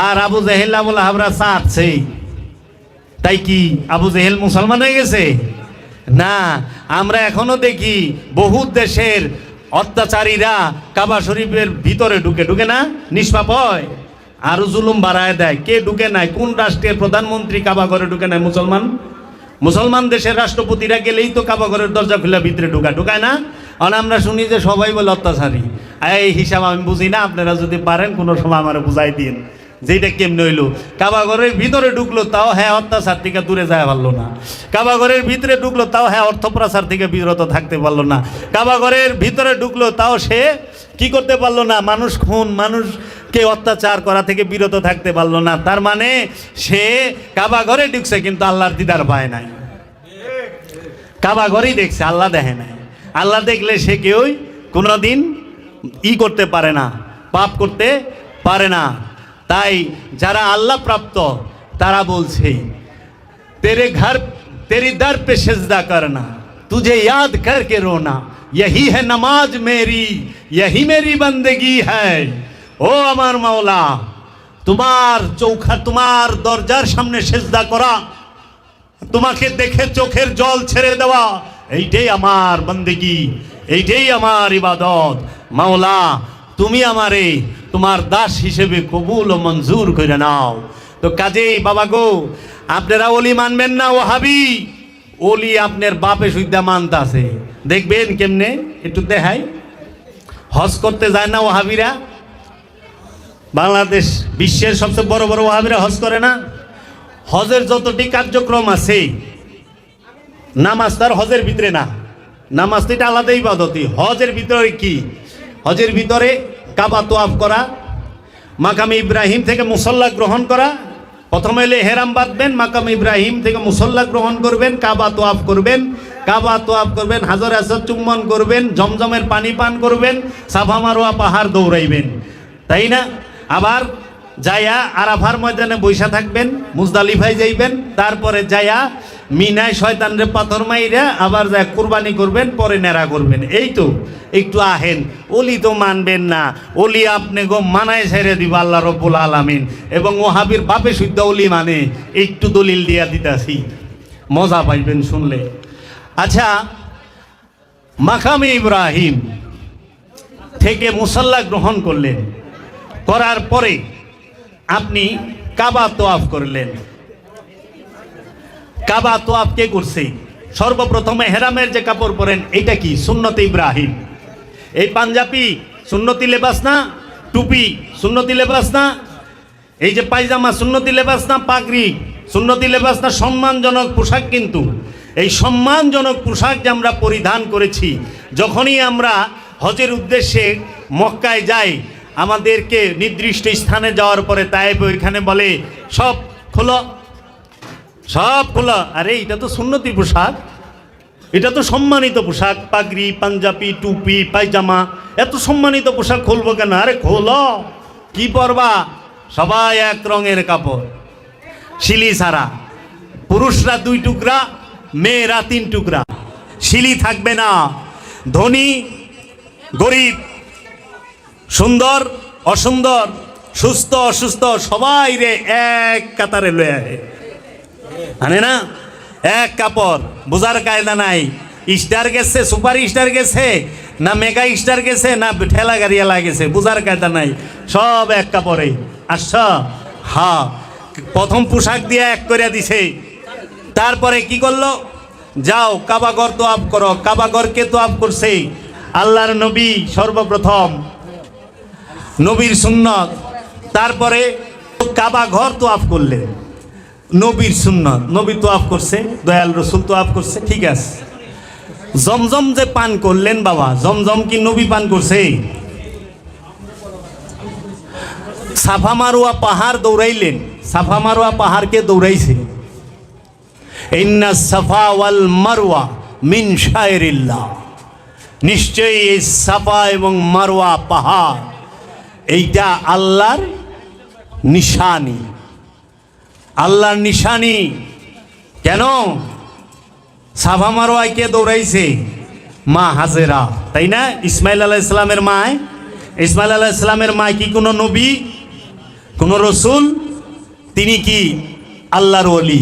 আর আবু জেহেল আবু লাহাবরা চাচ্ছে, তাই কি আবু জেহেল মুসলমান হয়ে গেছে? না, আমরা এখনো দেখি বহু দেশের অত্যাচারীরা কাবা শরীফের ভিতরে ঢুকে, ঢুকে না? নিষ্পাপ হয়, আরো জুলুম বাড়ায় দেয়। কে ঢুকে নাই? কোন রাষ্ট্রের প্রধানমন্ত্রী কাবা ঘরে ঢুকে নাই? মুসলমান। মুসলমান দেশের রাষ্ট্রপতিরা গেলেই তো কাবা ঘরের দরজা খুলে ভিতরে ঢুকায় না? আর আমরা শুনি যে সবাই বলে অত্যাচারী। এই হিসাব আমি বুঝি না, আপনারা যদি পারেন কোনো সময় আমার বুঝাই দিন যেটা কেমনে হইলো। কাবা ঘরের ভিতরে ঢুকলো, তাও হ্যাঁ অত্যাচার থেকে দূরে যায় পারলো না। কাবা ঘরের ভিতরে ঢুকলো, তাও হ্যাঁ অর্থপ্রচার থেকে বিরত থাকতে পারলো না। কাবা ঘরের ভিতরে ঢুকলো, তাও সে কি করতে পারলো না? মানুষ খুন, মানুষকে অত্যাচার করা থেকে বিরত থাকতে পারলো না। তার মানে সে কাবা ঘরে ঢুকছে কিন্তু আল্লাহর দিদার পায় নাই। কাবা ঘরেই দেখছে, আল্লাহ দেখে নাই। আল্লাহ দেখলে সে কেউই কোনোদিন করতে পারে না, পাপ করতে পারে না। তাই যারা আল্লাহ প্রাপ্ত তারা বলছে, तेरे घर तेरी दर पे सिजदा करना, तुझे याद करके रोना, यही है नमाज मेरी, यही मेरी बंदगी है। ও আমার মাওলা, তোমার চৌখা, তোমার দরজার সামনে সিজদা করা, তোমাকে দেখে চোখের জল ছেড়ে দেওয়া, এইটাই আমার বন্দেগী, এইটাই আমার ইবাদত। মাওলা, তুমি আমারে তোমার দাস হিসেবে কবুল ও মঞ্জুর করে নাও। তো কাজেই বাবা গো, আপনারা ওলি মানবেন না ওয়াহাবি? ওলি আপনার বাপে সুদ্ধা মানতে আছে, দেখবেন কেমনে, একটু দেখাই। হজ করতে যায় না ওয়াহাবিরা? বাংলাদেশ বিশ্বের সবচেয়ে বড় বড় ওয়াহাবিরা হজ করে না? হজের যতটি কার্যক্রম আছে, নামাজ তার হজের ভিতরে না, নামাজ তো এটা আলাদাই পদ্ধতি। হজের ভিতরে কি? হজের ভিতরে কাবা তোয়াফ করা, মাকামে ইব্রাহিম থেকে মুসল্লা গ্রহণ করা। প্রথমে এলে হেরাম বাঁধবেন, মাকামে ইব্রাহিম থেকে মুসল্লা গ্রহণ করবেন, কাবা তোয়াফ করবেন, কাবা তোয়াফ করবেন, হাজর আসদ চুম্বন করবেন, জমজমের পানি পান করবেন, সাফা মারোয়া পাহাড় দৌড়াইবেন, তাই না? আবার যায়া আরাফার ময়দানে বৈশা থাকবেন, মুজদালিফায় যাইবেন, তারপরে যায়া মিনায় শয়তানরে পাথর মাইরা আবার যা কুরবানি করবেন, পরে নেড়া করবেন। এই তো একটু আহেন, ওলি তো মানবেন না, ওলি আপনি গো মানায় ছেড়ে দিব আল্লাহ রব্বুল আলামিন। এবং ওহাবির বাপে শুদ্ধ ওলি মানে একটু দলিল দিয়া দিতাছি, মজা পাইবেন শুনলে। আচ্ছা, মাকামে ইব্রাহিম থেকে মুসাল্লা গ্রহণ করলেন, করার পরে আপনি কাবা তোয়াফ করলেন। কাবা তোয়াফ কে করছে? সর্বপ্রথমে হেরামের যে কাপড় পরেন এটা কি? সুন্নতে ইব্রাহিম। এই পাঞ্জাবি সুন্নতি লেবাস না? টুপি সুন্নতি লেবাস না? এই যে পায়জামা সুন্নতি লেবাস না? পাগড়ি সুন্নতি লেবাস না? সম্মানজনক পোশাক। কিন্তু এই সম্মানজনক পোশাক যে আমরা পরিধান করেছি, যখনই আমরা হজের উদ্দেশ্যে মক্কায় যাই, আমাদেরকে নির্দিষ্ট স্থানে যাওয়ার পরে তায়েব ওইখানে বলে সব খোলো, সব খোলা। আরে এটা তো সুন্নতি পোশাক, এটা তো সম্মানিত পোশাক। পাগড়ি, পাঞ্জাবি, টুপি, পায়জামা, এত সম্মানিত পোশাক খুলবো কেন? আরে খোলো, কি পরবা? সবাই এক রঙের কাপড়, শিলি ছাড়া। পুরুষরা 2 টুকরা, মেয়েরা 3 টুকরা, শিলি থাকবে না। ধনী গরিব, সুন্দর অসুন্দর, সুস্থ অসুস্থ, সবাই রে এক কাতারে লয়ে আনে না, এক কাপড়। বোঝার কায়দা নাই, স্টার গেছে, সুপার স্টার গেছে না মেগা স্টার গেছে না ঠেলা গাড়িয়ালা গেছে, বোঝার কায়দা নাই, সব এক কাপড়ে। আচ্ছা, হ্যাঁ, প্রথম পোশাক দিয়ে এক করে দিছে। তারপরে কি করলো? যাও কাবাঘর তোয়াফ করো। কাবাঘরকে তোয়াফ করছে আল্লাহর নবী সর্বপ্রথম, নবীর সুন্নত। তারপরে কাবাঘর তোয়াফ করলেন, নবীর সুন্নত। নবী তোয়াফ করছে, দয়াল রসুল তোয়াফ করছে, ঠিক আছে। জমজম যে পান করলেন বাবা, জমজম কি নবী পান করছে? সাফা মারোয়া পাহাড় দৌড়াইলেন, সাফা মারোয়া পাহাড়কে দৌড়াইছে। ইন্না সাফা ওয়াল মারওয়া মিন শায়রিল্লাহ, নিশ্চয়ই এই সাফা এবং মারওয়া পাহাড় এইটা আল্লাহর নিশানি, আল্লাহর নিশানি। কেন? সাফা মারওয়ায় কে দৌড়াইছে? মা হাজেরা, তাই না? ইসমাইল আলাইহিস সালামের মায়। ইসমাইল আলাইহিস সালামের মায় কি কোনো নবী, কোনো রসুল? তিনি কি আল্লাহর ওলি,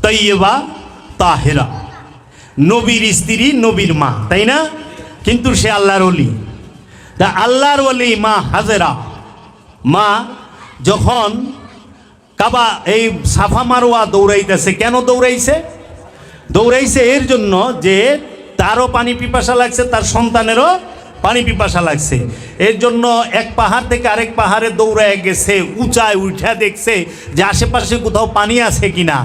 তৈয়বা তাহেরা, নবীর স্ত্রী, নবীর মা, তাই না? কিন্তু সে আল্লাহর ওলি। তা আল্লাহর ওলি মা হাজেরা, মা যখন কাবা এই সাফা মারওয়া দৌড়াইতেছে, কেন দৌড়াইছে? দৌড়াইছে এর জন্য যে তারও পানি পিপাসা লাগছে, তার সন্তানেরও পানি পিপাসা লাগছে। এর জন্য এক পাহাড় থেকে আরেক পাহাড়ে দৌড়ায় গেছে, উঁচায় উঠা দেখছে যে আশেপাশে কোথাও পানি আছে কিনা।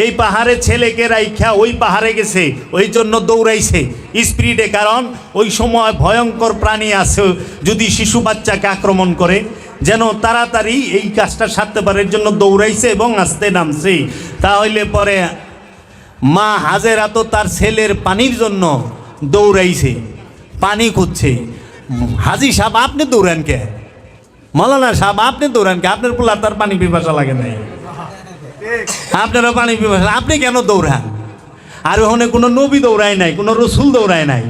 এই পাহাড়ে ছেলেকে রাইখা ওই পাহাড়ে গেছে, ওই জন্য দৌড়াইছে স্পিডে। কারণ ওই সময় ভয়ঙ্কর প্রাণী আছে, যদি শিশু বাচ্চাকে আক্রমণ করে, যেন তাড়াতাড়ি এই কাজটা সারতে পারে, এর জন্য দৌড়াইছে এবং আস্তে নামছে। তাহলে পরে মা হাজেরা তো তার ছেলের পানির জন্য দৌড়াইছে, পানি খুঁজছে। হাজি সাহেব আপনি দৌড়ান কে? মৌলানা সাহেব আপনি দৌড়ান কে? আপনার পোলার তার পানি পিপাসা লাগে নাই, আপনারও পানি পিপাসা, আপনি কেন দৌড়ান? আর ওখানে কোনো নবী দৌড়ায় নাই, কোনো রসুল দৌড়ায় নাই,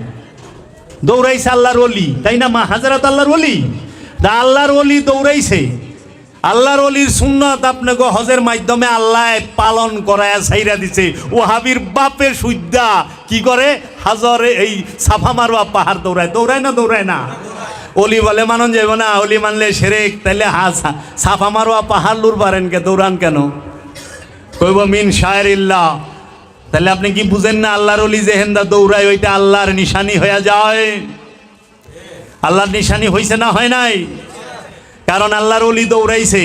দৌড়াইছে আল্লাহর ওলি, তাই না? মা হাজেরা তো আল্লাহর ওলি, তা আল্লাহর ওলি দৌড়াইছে। আল্লাহর ওলির সুন্নত আপনাকে হজের মাধ্যমে আল্লাহ পালন করায় ছাইরা দিছে। ওহাবির বাপের সুদ্দা কি করে? হাজরে এই সাফা মারওয়া পাহাড় দৌড়ায়, দৌড়ায় না? দৌড়ায় না? ওলি বলে মানন যাইব না, ওলি মানলে সেরেক। তাইলে সাফা মারওয়া পাহাড় লুর পারেন কে? দৌড়ান কেন? কইব মিন শায়রিল্লাহ। তাহলে আপনি কি বুঝেন না? আল্লাহর ওলি যে হেন্দা দৌড়ায় ওইটা আল্লাহর নিশানি হয়ে যায়। আল্লাহর নিশানি হয়েছে না হয় নাই? কারণ আল্লাহর ওলি দৌড়াইছে।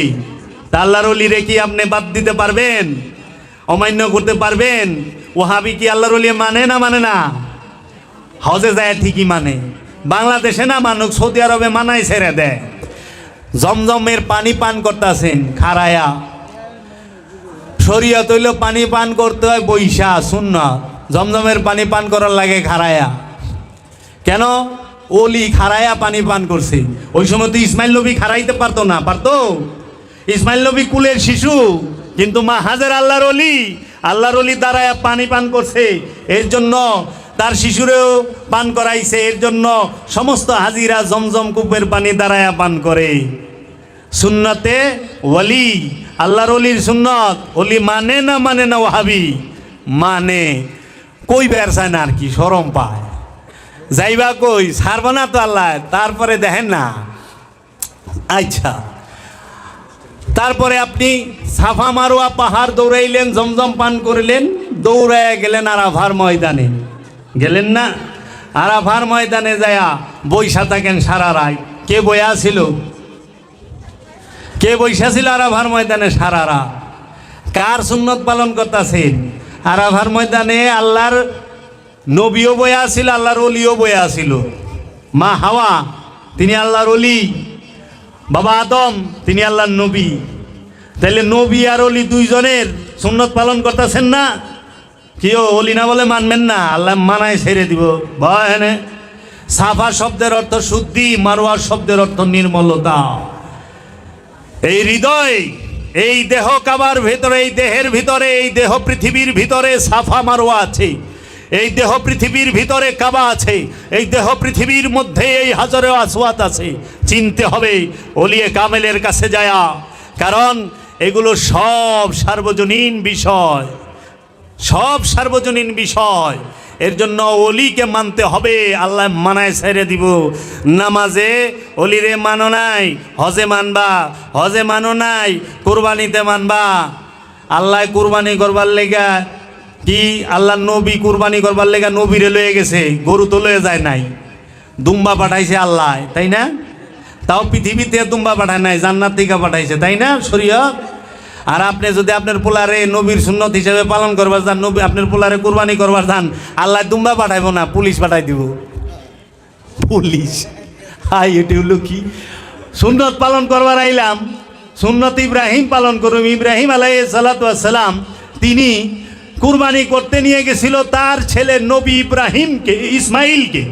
তা আল্লাহর ওলিরে কি আপনি বাদ দিতে পারবেন, অমান্য করতে পারবেন? ওহাবি কি আল্লাহর ওলি মানে না মানে না? হজে যায় ঠিকই মানে, বাংলাদেশে না মানুষ, সৌদি আরবে মানাই ছেড়ে দেয়। জমজমের পানি পান করতেছেন খারায়া, শরীয়ত হইল পানি পান করতে হয় বৈশা সুন্নাত, জমজমের পানি পান করার লাগে খারায়া। কেন? ওলি খারায়া পানি পান করছে। ওই সময় তো ইসমাইল নবী খারাইতে পারতো না, পারতো? ইসমাইল নবী কুলের শিশু, কিন্তু মা হাজেরা আল্লাহর ওলি, আল্লাহর ওলি দাঁড়ায় পানি পান করছে, এর জন্য তার শিশুরেও পান করাইছে। এর জন্য সমস্ত হাজিরা জমজম কূপের পানি দাঁড়ায়া পান করে। সুন্নতে ওলি, আল্লাহর ওলির সুন্নত ওলি মানে না মানে না? ওহাবি মানে। কই বের চায় না আর কি, শরম পায়, যাইবা কই, ছাড়ব না তো আল্লাহ। তারপরে দেখেন না, আচ্ছা তারপরে আপনি সাফা মারোয়া পাহাড় দৌড়াইলেন, জমজম পান করলেন, দৌড়াইয়া গেলেন আরাফার ময়দানে, গেলেন না? আরাফার ময়দানে যায়া বৈশা থাকেন সারা রাত। কে বইয়া ছিল? কে বৈশা ছিল আরাফার ময়দানে সারা রাত? কার সুন্নত পালন করতেছেন? আরাফার ময়দানে আল্লাহর নবীও বইয়া ছিল, আল্লাহর ওলিও বইয়া ছিল। মা হাওয়া তিনি আল্লাহর ওলি, বাবা আদম তিনি আল্লাহর নবী। তাইলে নবী আর ওলি দুইজনের সুন্নত পালন করতেছেন না? কেউ ওলি না বলে মানবেন না? আল্লাহ মানায় ছেড়ে দিব ভয়। সাফা শব্দের অর্থ শুদ্ধি, মারোয়া শব্দের অর্থ নির্মলতা। এই হৃদয়, এই দেহ কাবার ভিতরে, এই দেহের ভিতরে, এই দেহ পৃথিবীর ভিতরে সাফা মারোয়া আছে। এই দেহ পৃথিবীর ভিতরে কাবা আছে, এই দেহ পৃথিবীর মধ্যে এই হাজরে আসওয়াত আছে। চিনতে হবে ওলিয়ে কামেলের কাছে যায়া, কারণ এগুলো সব সার্বজনীন বিষয়, সব সার্বজনীন বিষয়। এর জন্য ওলিকে মানতে হবে, আল্লাহ মানায় ছেড়ে দিব। নামাজে ওলিরে মানো নাই, হজে মানবা, হজে মানো নাই, কুরবানিতে মানবা। আল্লাহ কুরবানি করবার লেগা কি, আল্লাহ নবী কুরবানি করবার লেগা নবীরে লয়ে গেছে, গরু তো লয়ে যায় নাই, দুম্বা পাঠাইছে আল্লাহ, তাই না? তাও পৃথিবীতে দুম্বা পাঠায় নাই, জান্নাত থেকে পাঠাইছে, তাই না? শরীয়ত। আর আপনি যদি আপনার পোলারে নবীর সুন্নত হিসেবে পালন করবার যান, নবী আপনার পোলারে কুরবানি করবার যান, আল্লাহ দুম্বা পাঠাইব না, পুলিশ পাঠাই দিব। পুলিশ? হাই, এটি হলো কি? সুন্নত পালন করবার আইলাম, সুন্নত ইব্রাহিম পালন করুম। ইব্রাহিম আলাইহিস সালাতু ওয়াস সালাম তিনি কুরবানি করতে নিয়ে গেছিল তার ছেলে নবী ইব্রাহিমকে, ইসমাইলকে।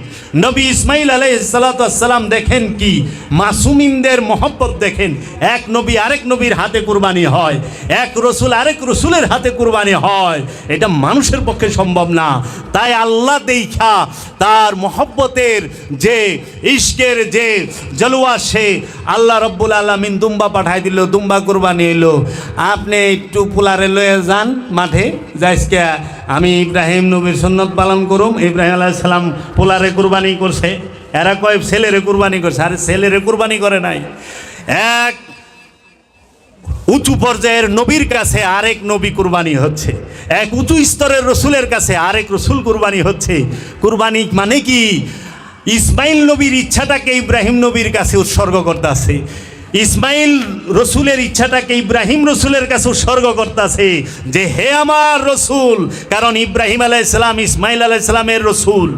নবী ইসমাইল আলাইহিস সালাতু ওয়াস সালাম দেখেন কি মাসুমিনদের মহব্বত দেখেন। এক নবী আরেক নবীর হাতে কুরবানি হয়, এক রসুল আরেক রসুলের হাতে কুরবানি হয়, এটা মানুষের পক্ষে সম্ভব না। তাই আল্লাহ দেখা তার মহব্বতের যে ইশকের যে জলওয়া, সে আল্লাহ রব্বুল আলামিন দুম্বা পাঠাই দিল, দুম্বা কুরবানি এলো। আপনি একটু পোলারে লয়ে যান মাঠে, যাইসকে আমি ইব্রাহিম নবীর সুন্নত পালন করুম। ইব্রাহিম আলাইহিস সালাম পোলারে কুরবানি করছে, এরা কয় ছেলেরে কুরবানি করছে। আরে ছেলেরে কুরবানি করে নাই, এক উঁচু পর্যায়ের নবীর কাছে আরেক নবী কুরবানি হচ্ছে, এক উঁচু স্তরের রসুলের কাছে আরেক রসুল কুরবানি হচ্ছে। কুরবানি মানে কি? ইসমাইল নবীর ইচ্ছাটাকে ইব্রাহিম নবীর কাছে উৎসর্গ করতেছে, ইসমাইল রসুলের ইচ্ছাটাকে ইব্রাহিম রসুলের কাছে উৎসর্গ করতেছে যে হে আমার রসুল। কারণ ইব্রাহিম আলাইহিস সালাম ইসমাইল আলাইহিস সালামের রসুল,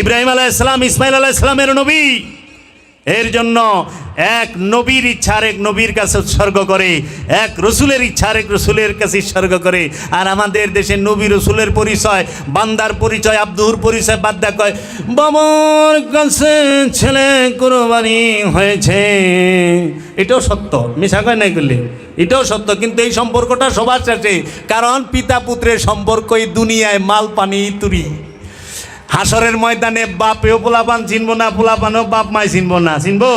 ইব্রাহিম আলাইহিস সালাম ইসমাইল আলাইহিস সালামের নবী। এর জন্য এক নবীর ইচ্ছা আরেক নবীর কাছে উৎসর্গ করে, এক রসুলের ইচ্ছা আরেক রসুলের কাছে উৎসর্গ করে। আর আমাদের দেশে নবী রসুলের পরিচয়, বান্দার পরিচয়, আব্দুর পরিচয় বাদ দেয়া কয় বাবার কাছে ছেলে কুরবানি হয়েছে। এটাও সত্য, মিশা কয় নাই করলে, এটাও সত্য। কিন্তু এই সম্পর্কটা সবার সাথে, কারণ পিতা পুত্রের সম্পর্ক এই দুনিয়ায় মাল পানি ইতুরি। হাসরের ময়দানে বাপেও পোলাপান চিনবো না, পোলাপানও বাপ মাই চিনবো না, চিনবো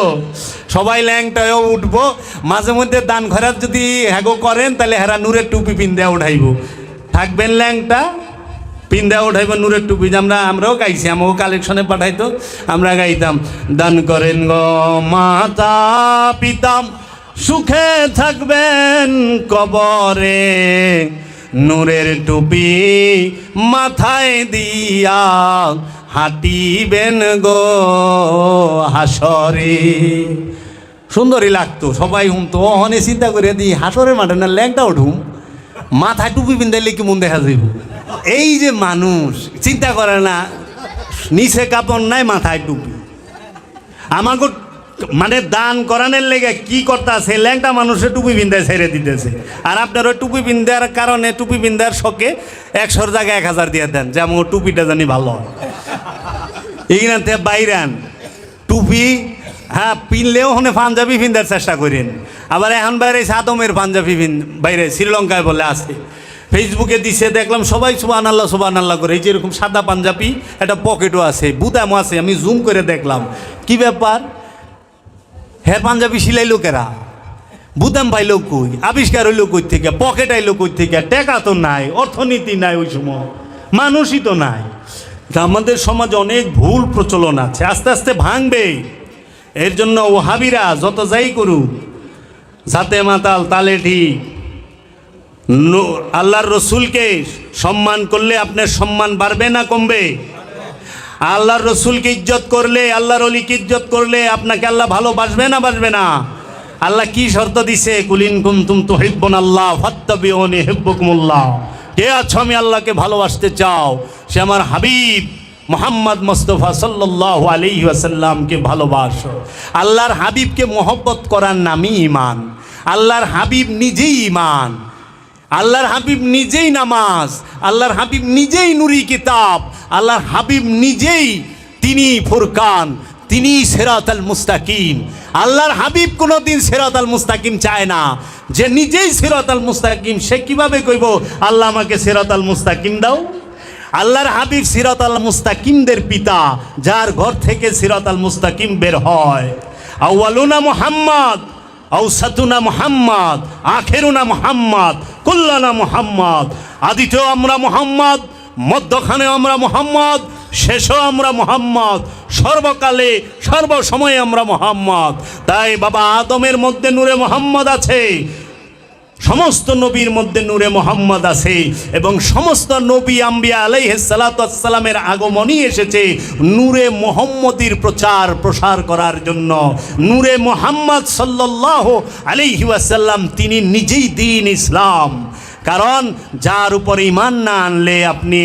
সবাই ল্যাংটায়ও উঠবো। মাঝে মধ্যে দান খয়রাত যদি হ্যাগো করেন তাহলে হেরা নূরের টুপি পিন্দা উঠাইব, থাকবেন ল্যাংটা পিন্দা উঠাইব নূরের টুপি। আমরাও গাইছি, আমাকেও কালেকশনে পাঠাইতো, আমরা গাইতাম দান করেন গো মাতা পিতাম সুখে থাকবেন কবরে, নূরের টুপি মাথায় দিয়া হাঁটিবেন গো হাসরে। সুন্দরই লাগতো, সবাই হুমতো। অহনে চিন্তা করে দিই হাসরের মাঠে না ল্যাংটা উঠুম, মাথায় টুপি পিন্ধাইলে কেমন দেখা যাইব। এই যে মানুষ চিন্তা করে না, নিচে কাপড় নাই মাথায় টুপি। আমাকে মানে দান করানোর লেগে কি করতে আছে, ল্যাংটা মানুষের টুপি পিন্ধায় ছেড়ে দিতেছে। আর আপনার ওই টুপি পিন্ধার কারণে, টুপি পিন্ধার শখে 100 জায়গায় 1000 দিয়ে দেন যে আমার টুপিটা জানি ভালো। এইখান থেকে বাইরান টুপি, হ্যাঁ পিনলেও ওখানে পাঞ্জাবি পিন্ধার চেষ্টা করেন। আবার এখন বাইরে আদমের পাঞ্জাবি বাইরে শ্রীলঙ্কায় বলে আছে, ফেসবুকে দিছে দেখলাম সবাই সুবহানাল্লাহ করে। এই যেরকম সাদা পাঞ্জাবি, একটা পকেটও আছে, বুতামও আছে। আমি জুম করে দেখলাম কি ব্যাপার, হ্যাঁ পাঞ্জাবি সিলাই লোকেরা, বুতাম পাইল কই, আবিষ্কার হইল কই থেকে, পকেট আইলো কই থেকে, টাকা তো নাই, অর্থনীতি নাই, ওই সময় মানুষই তো নাই। আমাদের সমাজে অনেক ভুল প্রচলন আছে, আস্তে আস্তে ভাঙবে। এর জন্য ওহাবিরা যত যাই করুক, জাতে মাতাল তালে ঠিক। আল্লাহর রসুলকে সম্মান করলে আপনার সম্মান বাড়বে না কমবে? আল্লাহর রসুলকে ইজ্জত করলে, আল্লাহর অলিকে ইজ্জত করলে আপনাকে আল্লাহ ভালোবাসবে না বাসবে না? আল্লাহ কি শর্ত দিছে, কুলিন কুনতুম তুহিব্বুনাল্লাহ ফাত্তাবিউনি ইউহিব্বুকুমুল্লাহ। কে আছো আমি আল্লাহকে ভালোবাসতে চাও, সে আমার হাবিব মোহাম্মদ মুস্তাফা সাল্লাল্লাহু আলাইহি ওয়াসাল্লামকে ভালোবাসো। আল্লাহর হাবিবকে মহব্বত করার নামই ঈমান। আল্লাহর হাবিব নিজেই ঈমান, আল্লাহর হাবিব নিজেই নামাজ, আল্লাহর হাবিব নিজেই নুরি কিতাব, আল্লাহর হাবিব নিজেই তিনি ফুরকান, তিনি সিরাতাল মুস্তাকিম। আল্লাহর হাবিব কোনোদিন সিরাতাল মুস্তাকিম চায় না। যে নিজেই সিরাতাল মুস্তাকিম, সে কিভাবে কইব আল্লাহ আমাকে সিরাতাল মুস্তাকিম দাও? আল্লাহর হাবিব সিরাতাল মুস্তাকিমদের পিতা, যার ঘর থেকে সিরাতাল মুস্তাকিম বের হয়। আউয়ালুনা মুহাম্মদ, আউসাতুনা মুহাম্মদ, আখেরুনা মুহাম্মদ, কুল্লানা মুহাম্মদ। আদিতেও আমরা মুহাম্মদ, মধ্যখানে আমরা মুহাম্মদ, শেষও আমরা মুহাম্মদ, সর্বকালে সর্বসময়ে আমরা মুহাম্মদ। তাই বাবা আদমের মধ্যে নূরে মুহাম্মদ আছে, সমস্ত নবীর মধ্যে নূরে মুহাম্মদ আছে, এবং সমস্ত নবী আম্বিয়া আলাইহিস সালাতু ওয়াস সালামের আগমনই এসেছে নূরে মুহাম্মদীর প্রচার প্রসার করার জন্য। নূরে মুহাম্মদ সাল্লাল্লাহু আলাইহি ওয়াসাল্লাম তিনি নিজেই দ্বীন ইসলাম। কারণ যার উপর ঈমান না আনলে আপনি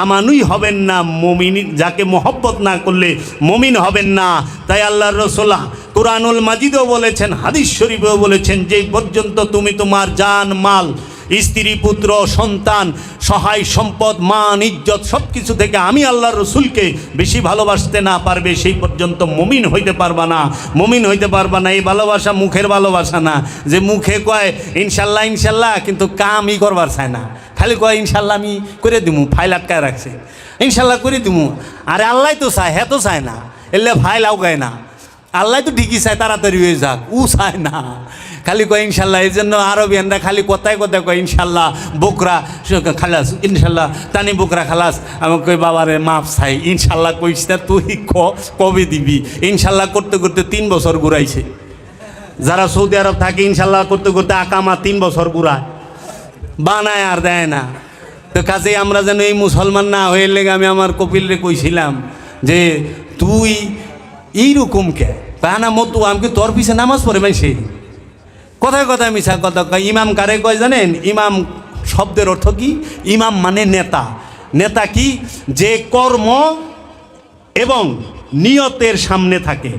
আমানুই হবেন না, মুমিন, যাকে মহব্বত না করলে মুমিন হবেন না। তাই আল্লাহর রাসূল কুরআনুল মাজিদেও বলেছেন, হাদিস শরীফেও বলেছেন, যে পর্যন্ত তুমি তোমার জান মাল, স্ত্রী পুত্র সন্তান সহায় সম্পদ মান ইজ্জত সব কিছু থেকে আমি আল্লাহর রসুলকে বেশি ভালোবাসতে না পারবে, সেই পর্যন্ত মুমিন হইতে পারবা না, মুমিন হইতে পারবা না। এই ভালোবাসা মুখের ভালোবাসা না, যে মুখে কয় ইনশাল্লাহ ইনশাল্লাহ কিন্তু কামই করবার চায় না, খালি কয় ইনশাল্লাহ আমি করে দিমু, ফাইল আটকায় রাখছে, ইনশাল্লাহ করে দিমু। আরে আল্লাহ তো চায়, হ্যাঁ তো চায় না, এলে ফাইল আউগায় না। আল্লাহ তো ঠিকই চায় তাড়াতাড়ি হয়ে যাক, ও চায় না, খালি কয় ইনশাল্লাহ। এই জন্য আরবিয়ানরা খালি কথায় কথায় কয় ইনশাল্লাহ বকরা খালাস, ইনশাল্লাহ টানি বকরা খালাস। আমি কই বাবারে মাপ চাই, ইনশাল্লাহ কইস না তুই, কবে দিবি? ইনশাল্লাহ করতে করতে 3 বছর ঘুরাইছে। যারা সৌদি আরব থাকে ইনশাল্লাহ করতে করতে আকামা 3 বছর ঘুরায়, বানায় আর দেয় না। তো কাজে আমরা যেন এই মুসলমান না হয়ে লেগে আমি আমার কপিলরে কইছিলাম যে তুই এইরকম কে না মতো, আমি তোর পিছে নামাজ পড়ে মাইছে, কথায় কথায় মিশা কথা কয়। ইমাম কারে কয় জানেন? ইমাম শব্দের অর্থ কি? ইমাম মানে নেতা। নেতা কি? যে কর্ম এবং নিয়তের সামনে থাকে,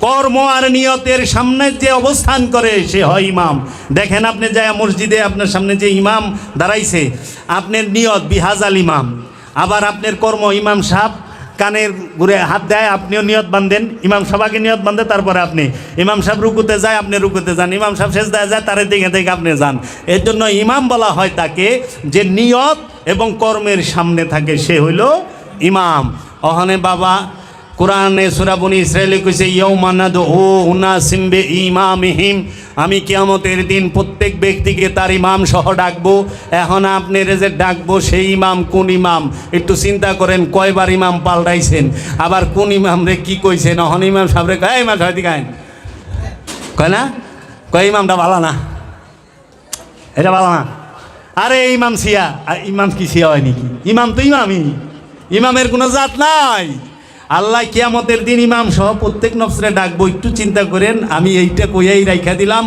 কর্ম আর নিয়তের সামনে যে অবস্থান করে সে হয় ইমাম। দেখেন আপনি যায় মসজিদে, আপনার সামনে যে ইমাম দাঁড়াইছে, আপনার নিয়ত বিহাজাল ইমাম, আবার আপনার কর্ম ইমাম সাহেব কানের ঘুরে হাত দেয়, আপনিও নিয়ত বাঁধেন, ইমাম সাহেবকে নিয়ত বাঁধে, তারপরে আপনি ইমাম সাহেব রুকুতে যায়, আপনি রুকুতে যান, ইমাম সাহেব সেজদায় যায়, তার দিকে থেকে আপনি যান। এর জন্য ইমাম বলা হয় তাকে, যে নিয়ত এবং কর্মের সামনে থাকে, সে হইল ইমাম। ওখানে বাবা কোরআনে সূরা বনী ইসরাঈলে কইছে ইয়াউমা নাদউ উনাসিম বিইমামিহিম, আমি কিয়ামতের দিন প্রত্যেক ব্যক্তিকে তার ইমাম সহ ডাকবো। এখন আপনার যে ডাকবো সেই ইমাম কোন ইমাম? একটু চিন্তা করেন, কয়বার ইমাম পাল্টাইছেন, আবার কোন ইমাম রে কি কইছেন? এখন ইমাম সাহেব রে কয় ইমাম সাহেব দিকে কয় না, কয় ইমামটা ভালো না, এটা ভালো না। আরে ইমাম সিয়া, ইমাম কি সিয়া হয় নাকি? ইমাম তো ইমামই, ইমামের কোনো জাত নাই। আল্লাহ কিয়ামতের দিন ইমাম সহ প্রত্যেক নফসরে ডাকবো, একটু চিন্তা করেন। আমি এইটা কইয়াই রাইখা দিলাম,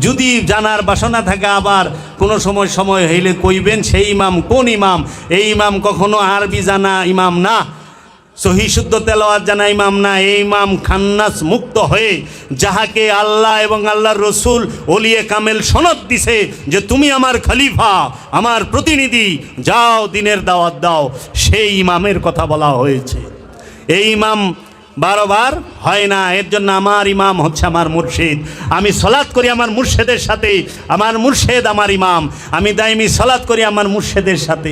যদি জানার বাসনা থাকে আবার কোনো সময় হইলে কইবেন সেই ইমাম কোন ইমাম। এই ইমাম কখনো আরবি জানা ইমাম না, সহি শুদ্ধ তেলাওয়াত জানা ইমাম না। এই ইমাম খান্নাস মুক্ত হয়ে যাহাকে আল্লাহ এবং আল্লাহর রসুল ওলিয়ে কামেল সনদ দিছে যে তুমি আমার খলিফা, আমার প্রতিনিধি, যাও দিনের দাওয়াত দাও, সেই ইমামের কথা বলা হয়েছে। এই ইমাম বারবার হয় না, এর জন্য আমার ইমাম হচ্ছে আমার মুর্শিদ। আমি সলাৎ করি আমার মুর্শিদের সাথে, আমার মুর্শিদ আমার ইমাম। আমি দাইমি সলাৎ করি আমার মুর্শিদের সাথে।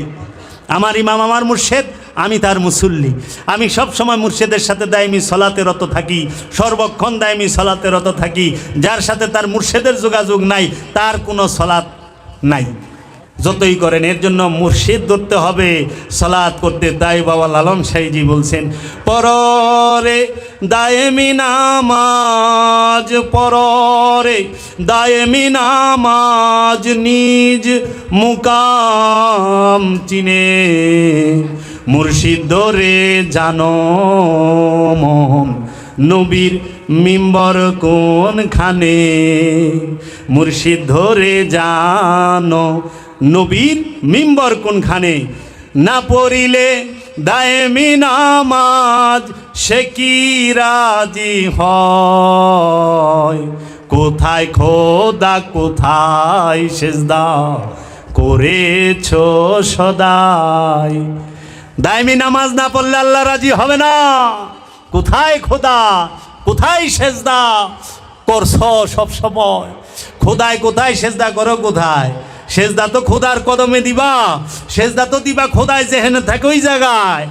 আমার ইমাম আমার মুর্শিদ, আমি তার মুসল্লি। আমি সব সময় মুর্শিদের সাথে দাইমি সলাতে রত থাকি, সর্বক্ষণ দাইমি সলাতে রত থাকি। যার সাথে তার মুর্শিদের যোগাযোগ নাই তার কোনো সলাৎ নাই, যতই করেন। এর জন্য মুর্শিদ ধরতে হবে সালাত করতে। তাই বাবা লালন সাইজি বলছেন, পররে দায়েমি নামাজ, পররে দায়েমি নামাজ, নিজ মুকাম চিনে, মুর্শিদ ধরে জানো মন, নবীর মিম্বর কোনখানে, মুর্শিদ ধরে জানো নবীর মিম্বর কোনখানে। না পড়িলে দায়েমি নামাজ সে কি রাজি হয়, কোথায় খোদা কোথায় সেজদা করেছ সদাই। দায়েমি নামাজ না পড়লে আল্লাহ রাজি হবে না। কোথায় খোদা কোথায় সেজদা করছ সব সময়, খোদায় কোথায় সেজদা করো কোথায়? সেজদা তো খোদার কদমে দিবা, সেজদা তো দিবা খোদায় যেখানে থাকে ওই জায়গায়।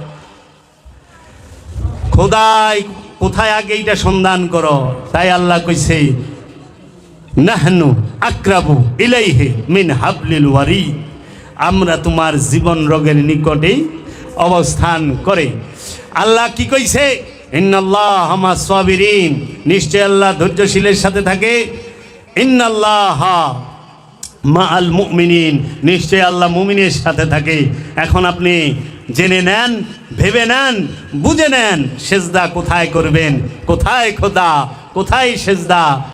খোদায় কোথায় আগে এইটা সন্ধান করো। তাই আল্লাহ কইছে, নাহনু আকরাবু ইলাইহি মিন হাবলিল ওয়ারিদ, আমরা তোমার জীবন রোগের নিকটেই অবস্থান করে। আল্লাহ কি কইছে, ইন্নাল্লাহা মা'আস সাবিরিন, নিশ্চয় আল্লাহ ধৈর্যশীলের সাথে থাকে। ইন্নাল্লাহা মা'আল মুমিনিন, নিশ্চয় আল্লাহ মুমিনের সাথে থাকে। এখন আপনি জেনে নেন, ভেবে নেন, বুঝে নেন সেজদা কোথায় করবেন, কোথায় খোদা কোথায় সেজদা।